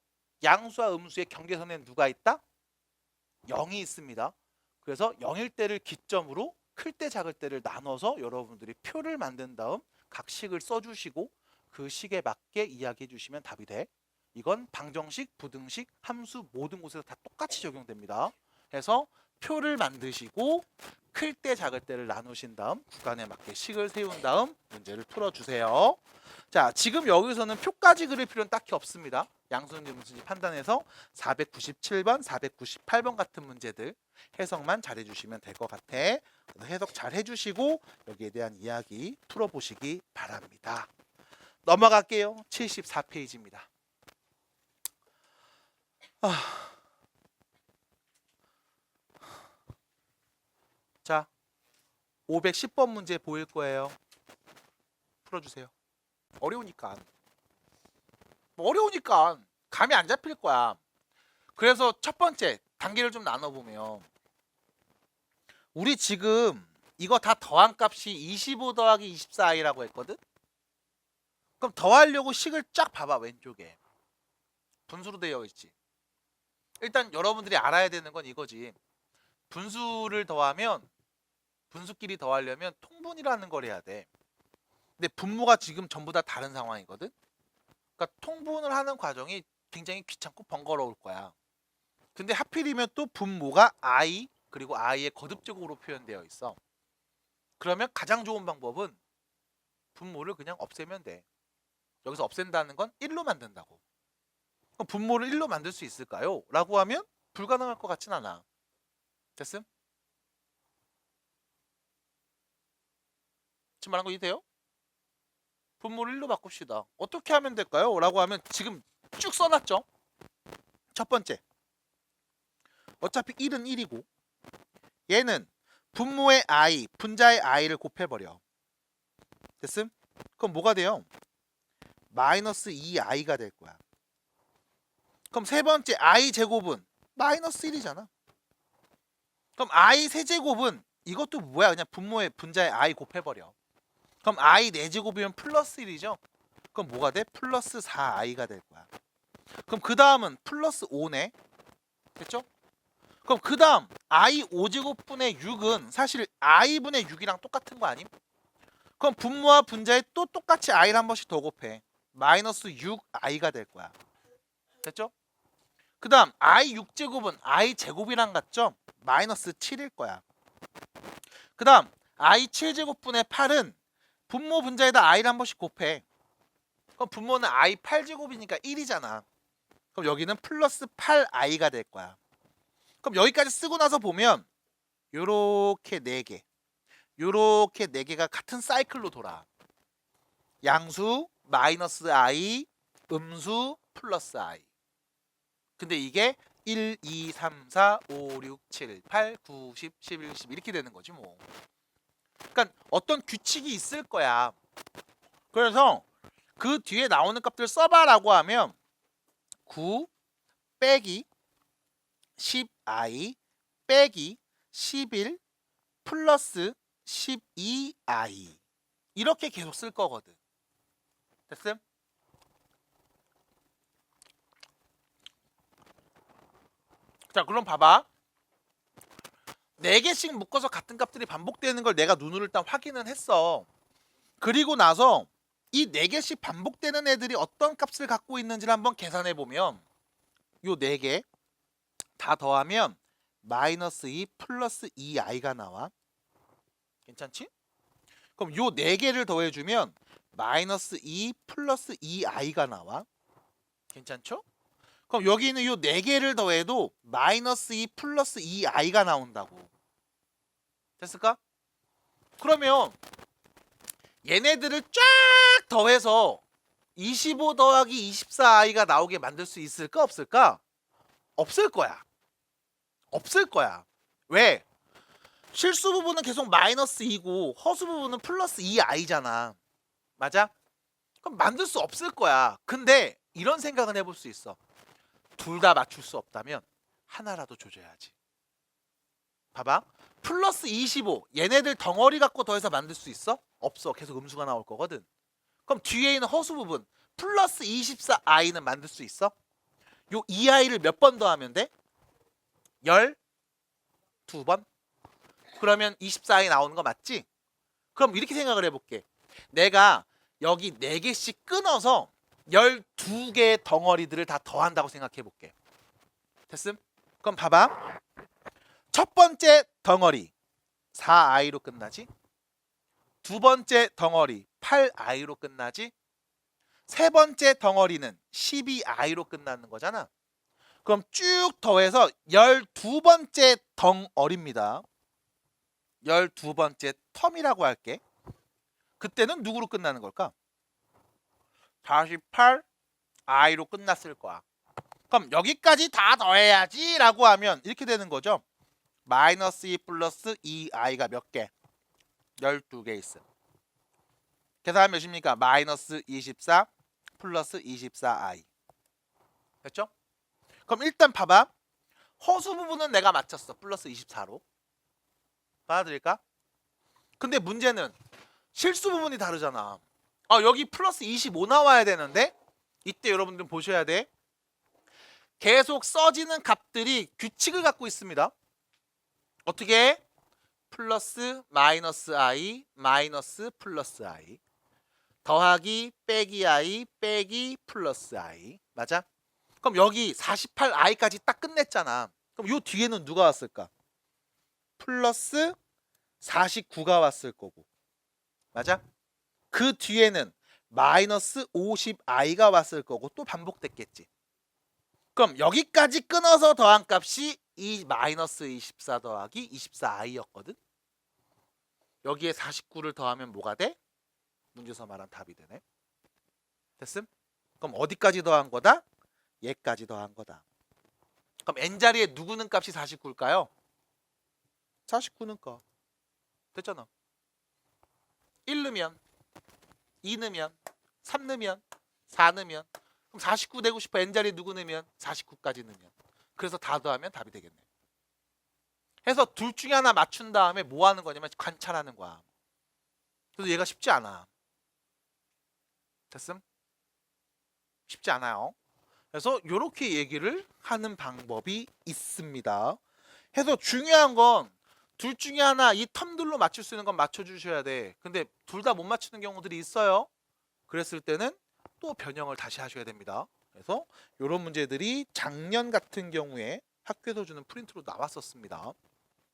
양수와 음수의 경계선에 누가 있다? 0이 있습니다. 그래서 0일 때를 기점으로 클 때 작을 때를 나눠서 여러분들이 표를 만든 다음 각 식을 써주시고 그 식에 맞게 이야기해 주시면 답이 돼. 이건 방정식, 부등식, 함수 모든 곳에서 다 똑같이 적용됩니다. 해서 표를 만드시고 클 때 작을 때를 나누신 다음 구간에 맞게 식을 세운 다음 문제를 풀어주세요. 자, 지금 여기서는 표까지 그릴 필요는 딱히 없습니다. 양수인지 음수인지 판단해서 497번, 498번 같은 문제들 해석만 잘 해주시면 될 것 같아. 해석 잘 해주시고 여기에 대한 이야기 풀어보시기 바랍니다. 넘어갈게요. 74페이지입니다. 자, 510번 문제 보일 거예요. 풀어주세요. 어려우니까. 어려우니까 감이 안 잡힐 거야. 그래서 첫 번째 단계를 좀 나눠보면 우리 지금 이거 다 더한 값이 25 더하기 24i라고 했거든? 그럼 더하려고 식을 쫙 봐봐. 왼쪽에 분수로 되어 있지. 일단 여러분들이 알아야 되는 건 이거지. 분수를 더하면, 분수끼리 더하려면 통분이라는 걸 해야 돼. 근데 분모가 지금 전부 다 다른 상황이거든. 그러니까 통분을 하는 과정이 굉장히 귀찮고 번거로울 거야. 근데 하필이면 또 분모가 i 그리고 i의 거듭적으로 표현되어 있어. 그러면 가장 좋은 방법은 분모를 그냥 없애면 돼. 여기서 없앤다는 건 1로 만든다고. 그럼 분모를 1로 만들 수 있을까요? 라고 하면 불가능할 것 같진 않아. 됐음? 지금 말한 거 이해돼요? 분모를 1로 바꿉시다. 어떻게 하면 될까요? 라고 하면 지금 쭉 써놨죠? 첫 번째, 어차피 1은 1이고 얘는 분모의 i, 분자의 i를 곱해버려. 됐음? 그럼 뭐가 돼요? 마이너스 2i가 될 거야. 그럼 세 번째 i 제곱은 마이너스 1이잖아. 그럼 i 세제곱은 이것도 뭐야? 그냥 분모의 분자의 i 곱해버려. 그럼 i 4제곱이면 플러스 1이죠? 그럼 뭐가 돼? 플러스 4i가 될 거야. 그럼 그 다음은 플러스 5네. 됐죠? 그럼 그 다음 i 5제곱분의 6은 사실 i분의 6이랑 똑같은 거 아님? 그럼 분모와 분자에 또 똑같이 i를 한 번씩 더 곱해. 마이너스 6i가 될 거야. 됐죠? 그 다음 i 6제곱은 i 제곱이랑 같죠? 마이너스 7일 거야. 그 다음 i 7제곱분의 8은 분모 분자에다 i를 한 번씩 곱해. 그럼 분모는 i 8제곱이니까 1이잖아. 그럼 여기는 플러스 8i가 될 거야. 그럼 여기까지 쓰고 나서 보면 요렇게 4개, 요렇게 4개가 같은 사이클로 돌아. 양수 마이너스 i, 음수 플러스 i. 근데 이게 1, 2, 3, 4, 5, 6, 7, 8, 9, 10, 11, 12 이렇게 되는 거지 뭐. 그러니까 어떤 규칙이 있을 거야. 그래서 그 뒤에 나오는 값들 써봐라고 하면 9 빼기 10i 빼기 11 플러스 12i 이렇게 계속 쓸 거거든. 됐음? 자, 그럼 봐봐. 4개씩 묶어서 같은 값들이 반복되는 걸 내가 눈으로 일단 확인은 했어. 그리고 나서 이 4개씩 반복되는 애들이 어떤 값을 갖고 있는지를 한번 계산해 보면 요 4개 다 더하면 마이너스 2 플러스 2i가 나와. 괜찮지? 그럼 요 4개를 더해주면 마이너스 2 플러스 2i가 나와. 괜찮죠? 그럼 여기 있는 요 4개를 더해도 마이너스 2 플러스 2i가 나온다고. 됐을까? 그러면 얘네들을 쫙 더해서 25 더하기 24i가 나오게 만들 수 있을까 없을까? 없을 거야. 없을 거야. 왜? 실수 부분은 계속 마이너스 2고 허수 부분은 플러스 2i잖아. 맞아? 그럼 만들 수 없을 거야. 근데 이런 생각은 해볼 수 있어. 둘 다 맞출 수 없다면 하나라도 조져야지. 봐봐. 플러스 25 얘네들 덩어리 갖고 더해서 만들 수 있어? 없어. 계속 음수가 나올 거거든. 그럼 뒤에 있는 허수 부분 플러스 24i는 만들 수 있어? 요 2i를 몇 번 더하면 돼? 12번? 그러면 24i 나오는 거 맞지? 그럼 이렇게 생각을 해볼게. 내가 여기 4개씩 끊어서 12개의 덩어리들을 다 더한다고 생각해볼게. 됐음? 그럼 봐봐. 첫 번째 덩어리 4i로 끝나지? 두 번째 덩어리 8i로 끝나지? 세 번째 덩어리는 12i로 끝나는 거잖아. 그럼 쭉 더해서 12번째 덩어리입니다. 12번째 텀이라고 할게. 그때는 누구로 끝나는 걸까? 48i로 끝났을 거야. 그럼 여기까지 다 더해야지 라고 하면 이렇게 되는 거죠. 마이너스 2 플러스 2i가 몇 개? 12개 있어. 계산하면 몇입니까? 마이너스 24 플러스 24i. 됐죠? 그럼 일단 봐봐. 허수 부분은 내가 맞췄어. 플러스 24로. 받아들일까? 근데 문제는 실수 부분이 다르잖아. 여기 플러스 25 나와야 되는데 이때 여러분들 보셔야 돼. 계속 써지는 값들이 규칙을 갖고 있습니다. 어떻게? 플러스 마이너스 i 마이너스 플러스 i 더하기 빼기 i 빼기 플러스 i 맞아? 그럼 여기 48i까지 딱 끝냈잖아. 그럼 요 뒤에는 누가 왔을까? 플러스 49가 왔을 거고 맞아? 그 뒤에는 마이너스 50i가 왔을 거고 또 반복됐겠지. 그럼 여기까지 끊어서 더한 값이 이 마이너스 24 더하기 24i였거든. 여기에 49를 더하면 뭐가 돼? 문제에서 말한 답이 되네. 됐음? 그럼 어디까지 더한 거다? 얘까지 더한 거다. 그럼 n자리에 누구는 값이 49일까요? 49는 거. 됐잖아. 1 넣으면 2 넣으면 3 넣으면 4 넣으면 그럼 49 되고 싶어. n자리에 누구 넣으면 49까지 넣으면. 그래서 다 더하면 답이 되겠네. 해서 둘 중에 하나 맞춘 다음에 뭐 하는 거냐면 관찰하는 거야. 그래서 얘가 쉽지 않아. 됐음? 쉽지 않아요. 그래서 이렇게 얘기를 하는 방법이 있습니다. 해서 중요한 건 둘 중에 하나 이 텀들로 맞출 수 있는 건 맞춰주셔야 돼. 근데 둘 다 못 맞추는 경우들이 있어요. 그랬을 때는 또 변형을 다시 하셔야 됩니다. 그래서 이런 문제들이 작년 같은 경우에 학교에서 주는 프린트로 나왔었습니다.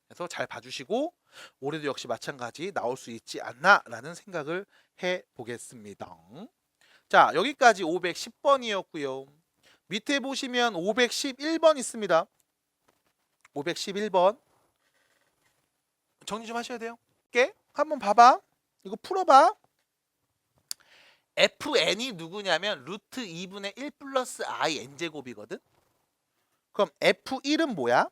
그래서 잘 봐주시고 올해도 역시 마찬가지 나올 수 있지 않나 라는 생각을 해보겠습니다. 자, 여기까지 510번이었고요. 밑에 보시면 511번 있습니다. 511번 정리 좀 하셔야 돼요. 깨? 한번 봐봐. 이거 풀어봐. fn이 누구냐면 루트 2분의 1 플러스 i n제곱이거든. 그럼 f1은 뭐야?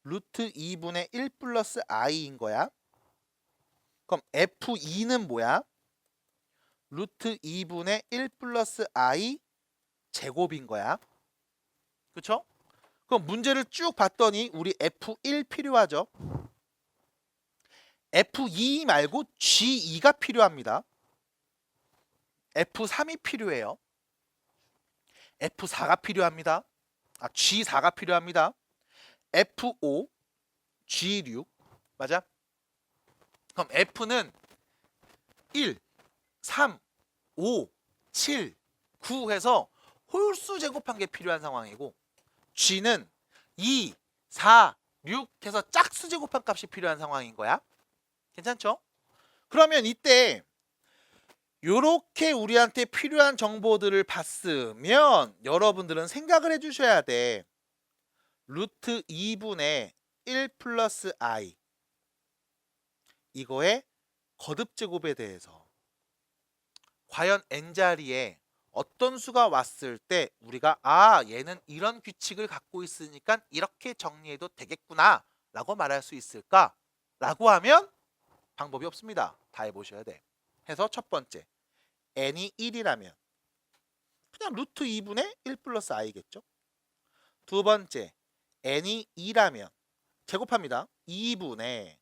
루트 2분의 1 플러스 i인 거야. 그럼 f2는 뭐야? 루트 2분의 1 플러스 i 제곱인 거야. 그쵸? 그럼 문제를 쭉 봤더니 우리 f1 필요하죠. f2 말고 g2가 필요합니다. f3이 필요해요. f4가 필요합니다. g4가 필요합니다. f5, g6 맞아? 그럼 f는 1, 3, 5, 7, 9 해서 홀수 제곱한 게 필요한 상황이고 g는 2, 4, 6 해서 짝수 제곱한 값이 필요한 상황인 거야. 괜찮죠? 그러면 이때 요렇게 우리한테 필요한 정보들을 봤으면 여러분들은 생각을 해주셔야 돼. 루트 2분의 1 플러스 i 이거의 거듭제곱에 대해서 과연 n자리에 어떤 수가 왔을 때 우리가 얘는 이런 규칙을 갖고 있으니까 이렇게 정리해도 되겠구나 라고 말할 수 있을까? 라고 하면 방법이 없습니다. 다 해보셔야 돼. 해서 첫 번째 n이 1이라면 그냥 루트 2분의 1 플러스 i겠죠. 두 번째 n이 2라면 제곱합니다. 2분의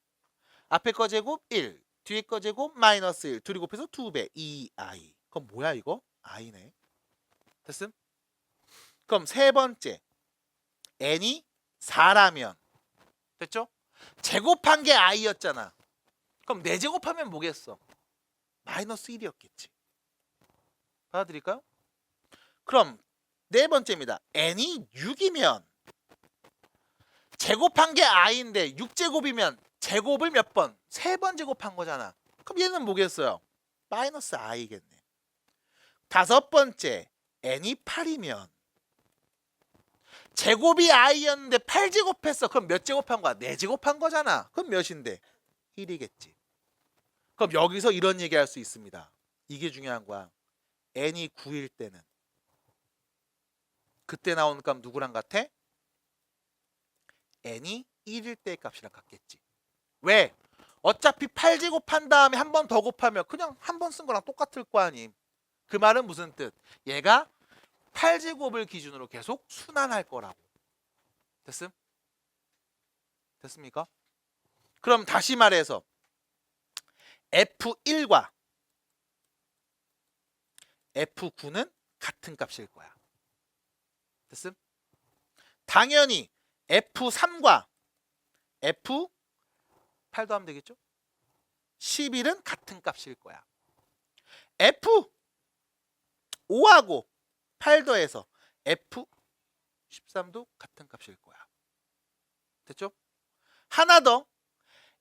앞에 거 제곱 1 뒤에 거 제곱 마이너스 1 둘이 곱해서 2배 2i. 그럼 뭐야 이거? i네. 됐음? 그럼 세 번째 n이 4라면 됐죠? 제곱한 게 i였잖아. 그럼 4제곱하면 뭐겠어? 마이너스 1이었겠지. 받아들일까요? 그럼 네 번째입니다. n이 6이면 제곱한 게 i인데 6제곱이면 제곱을 몇 번? 3번 제곱한 거잖아. 그럼 얘는 뭐겠어요? 마이너스 i겠네. 다섯 번째 n이 8이면 제곱이 i였는데 8제곱했어. 그럼 몇 제곱한 거야? 4제곱한 거잖아. 그럼 몇인데? 1이겠지. 그럼 여기서 이런 얘기할 수 있습니다. 이게 중요한 거야. n이 9일 때는 그때 나오는 값 누구랑 같아? n이 1일 때의 값이랑 같겠지. 왜? 어차피 8제곱한 다음에 한 번 더 곱하면 그냥 한 번 쓴 거랑 똑같을 거 아님. 그 말은 무슨 뜻? 얘가 8제곱을 기준으로 계속 순환할 거라고. 됐음? 됐습니까? 그럼 다시 말해서 F1과 F9는 같은 값일 거야. 됐음? 당연히 F3과 F8도 하면 되겠죠? 11은 같은 값일 거야. F5하고 8 더해서 F13도 같은 값일 거야. 됐죠? 하나 더.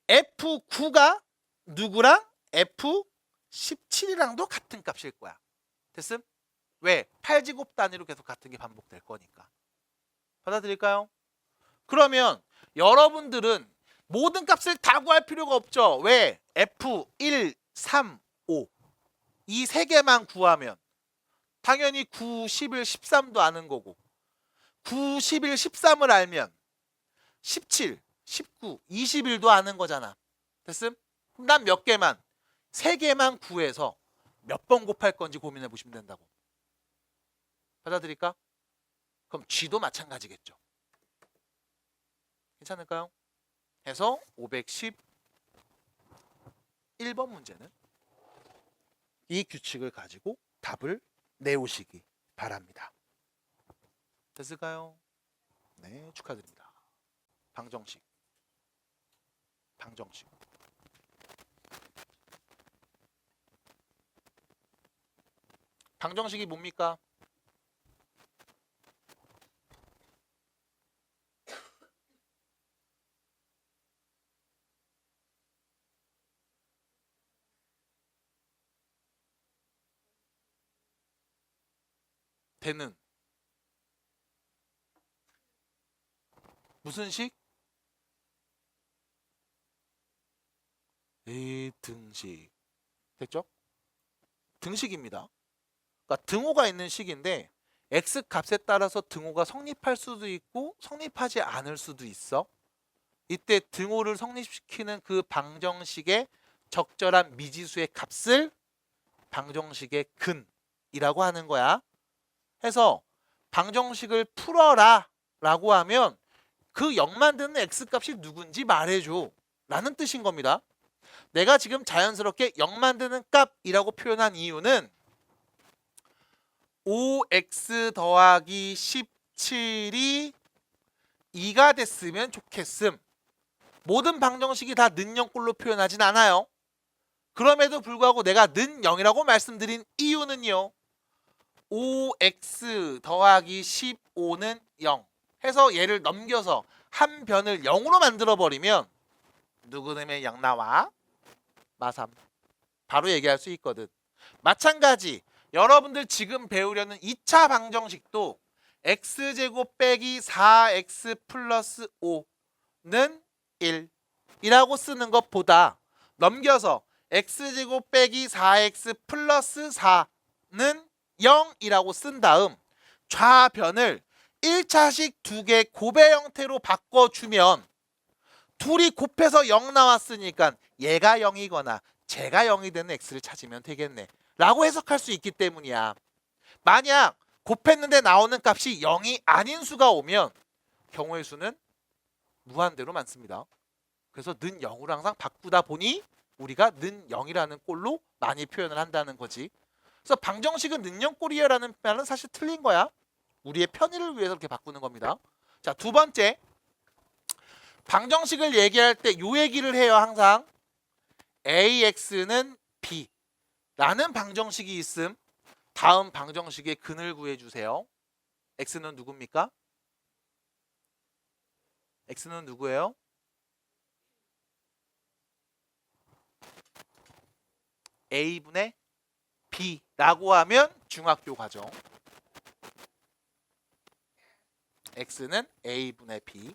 F9가 누구랑 F17이랑도 같은 값일 거야. 됐음? 왜? 8제곱 단위로 계속 같은 게 반복될 거니까. 받아들일까요? 그러면 여러분들은 모든 값을 다 구할 필요가 없죠. 왜? F1, 3, 5 이 세 개만 구하면 당연히 9, 11, 13도 아는 거고 9, 11, 13을 알면 17, 19, 21도 아는 거잖아. 됐음? 그럼 난 몇 개만? 세 개만 구해서 몇 번 곱할 건지 고민해 보시면 된다고. 받아들일까? 그럼 G도 마찬가지겠죠. 괜찮을까요? 해서 511번 문제는 이 규칙을 가지고 답을 내오시기 바랍니다. 됐을까요? 네, 축하드립니다. 방정식. 방정식이 뭡니까? 되는 무슨 식? 등식. 됐죠? 등식입니다. 그러니까 등호가 있는 식인데 x 값에 따라서 등호가 성립할 수도 있고 성립하지 않을 수도 있어. 이때 등호를 성립시키는 그 방정식의 적절한 미지수의 값을 방정식의 근이라고 하는 거야. 해서 방정식을 풀어라 라고 하면 그 0 만드는 x값이 누군지 말해줘 라는 뜻인 겁니다. 내가 지금 자연스럽게 0 만드는 값이라고 표현한 이유는 5x 더하기 17이 2가 됐으면 좋겠음. 모든 방정식이 다 는 0꼴로 표현하진 않아요. 그럼에도 불구하고 내가 는 0이라고 말씀드린 이유는요. 5x 더하기 15는 0 해서 얘를 넘겨서 한 변을 0으로 만들어버리면 누구놈의 0 나와? 마삼. 바로 얘기할 수 있거든. 마찬가지 여러분들 지금 배우려는 2차 방정식도 x제곱 빼기 4x 플러스 5는 1이라고 쓰는 것보다 넘겨서 x제곱 빼기 4x 플러스 4는 0이라고 쓴 다음 좌변을 1차식 두 개 곱의 형태로 바꿔주면 둘이 곱해서 0 나왔으니까 얘가 0이거나 쟤가 0이 되는 x를 찾으면 되겠네 라고 해석할 수 있기 때문이야. 만약 곱했는데 나오는 값이 0이 아닌 수가 오면 경우의 수는 무한대로 많습니다. 그래서 는 0으로 항상 바꾸다 보니 우리가 는 0이라는 꼴로 많이 표현을 한다는 거지. 그래서 방정식은 는 0꼴이야라는 말은 사실 틀린 거야. 우리의 편의를 위해서 이렇게 바꾸는 겁니다. 자, 두 번째. 방정식을 얘기할 때 요 얘기를 해요. 항상 AX는 B라는 방정식이 있음. 다음 방정식의 근을 구해주세요. X는 누굽니까? X는 누구예요? A분의 B라고 하면 중학교 과정. X는 A분의 B.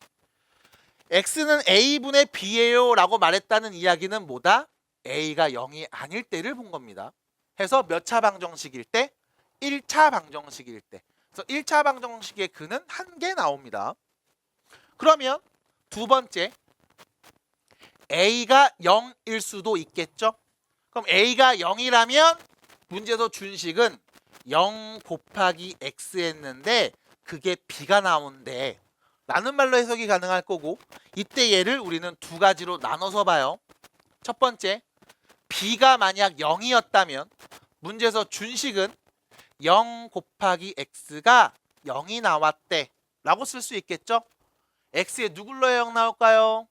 X는 A분의 B예요 라고 말했다는 이야기는 뭐다? A가 0이 아닐 때를 본 겁니다. 해서 몇 차 방정식일 때? 1차 방정식일 때. 그래서 1차 방정식의 근은 한 개 나옵니다. 그러면 두 번째 A가 0일 수도 있겠죠? 그럼 A가 0이라면 문제에서 준 식은 0 곱하기 X 했는데 그게 B가 나오는데 라는 말로 해석이 가능할 거고, 이때 얘를 우리는 두 가지로 나눠서 봐요. 첫 번째, b가 만약 0이었다면 문제에서 준식은 0 곱하기 x가 0이 나왔대 라고 쓸 수 있겠죠? x에 누굴 넣어야 0 나올까요?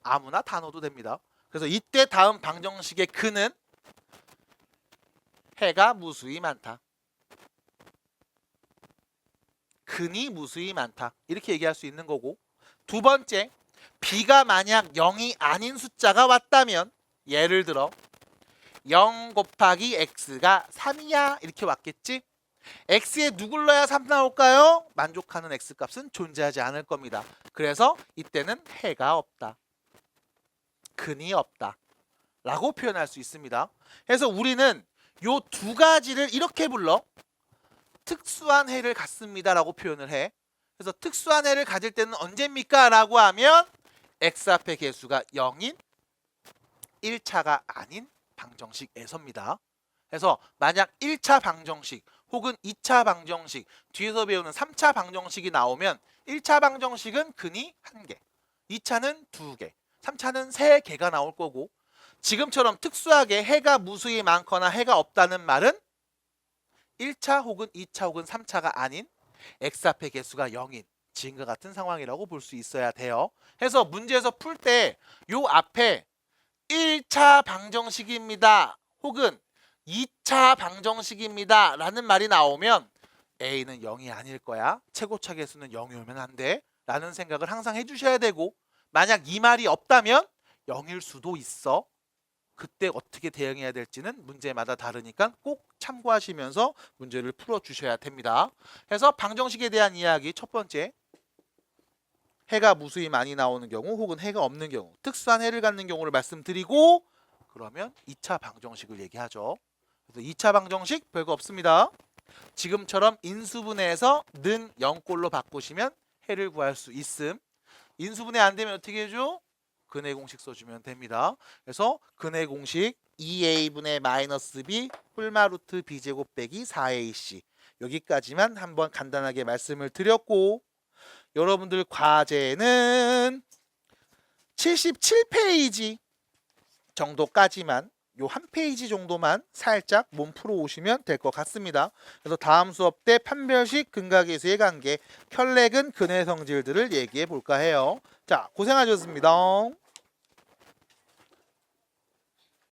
아무나 다 넣어도 됩니다. 그래서 이때 다음 방정식의 근은 해가 무수히 많다. 근이 무수히 많다. 이렇게 얘기할 수 있는 거고, 두 번째, b가 만약 0이 아닌 숫자가 왔다면 예를 들어 0 곱하기 x가 3이야 이렇게 왔겠지? x에 누굴 넣어야 3 나올까요? 만족하는 x값은 존재하지 않을 겁니다. 그래서 이때는 해가 없다. 근이 없다. 라고 표현할 수 있습니다. 그래서 우리는 요 두 가지를 이렇게 불러. 특수한 해를 갖습니다 라고 표현을 해. 그래서 특수한 해를 가질 때는 언제입니까? 라고 하면 x 앞의 개수가 0인 1차가 아닌 방정식에서입니다. 그래서 만약 1차 방정식 혹은 2차 방정식, 뒤에서 배우는 3차 방정식이 나오면 1차 방정식은 근이 1개, 2차는 2개, 3차는 3개가 나올 거고, 지금처럼 특수하게 해가 무수히 많거나 해가 없다는 말은 1차 혹은 2차 혹은 3차가 아닌 x 앞의 개수가 0인 지금과 같은 상황이라고 볼 수 있어야 돼요. 해서 문제에서 풀 때 요 앞에 1차 방정식입니다 혹은 2차 방정식입니다 라는 말이 나오면 A는 0이 아닐 거야. 최고차 개수는 0이 오면 안 돼 라는 생각을 항상 해주셔야 되고, 만약 이 말이 없다면 0일 수도 있어. 그때 어떻게 대응해야 될지는 문제마다 다르니까 꼭 참고하시면서 문제를 풀어주셔야 됩니다. 그래서 방정식에 대한 이야기, 첫 번째, 해가 무수히 많이 나오는 경우 혹은 해가 없는 경우, 특수한 해를 갖는 경우를 말씀드리고, 그러면 2차 방정식을 얘기하죠. 그래서 2차 방정식 별거 없습니다. 지금처럼 인수분해해서 는 0꼴로 바꾸시면 해를 구할 수 있음. 인수분해 안 되면 어떻게 해줘? 근해 공식 써주면 됩니다. 그래서 근해 공식 2a분의 마이너스 b 홀마 루트 b제곱 빼기 4ac, 여기까지만 한번 간단하게 말씀을 드렸고, 여러분들 과제는 77페이지 정도까지만, 요 한 페이지 정도만 살짝 몸 풀어 오시면 될 것 같습니다. 그래서 다음 수업 때 판별식 근각계수의 관계, 혈렉은 근해 성질들을 얘기해 볼까 해요. 자, 고생하셨습니다.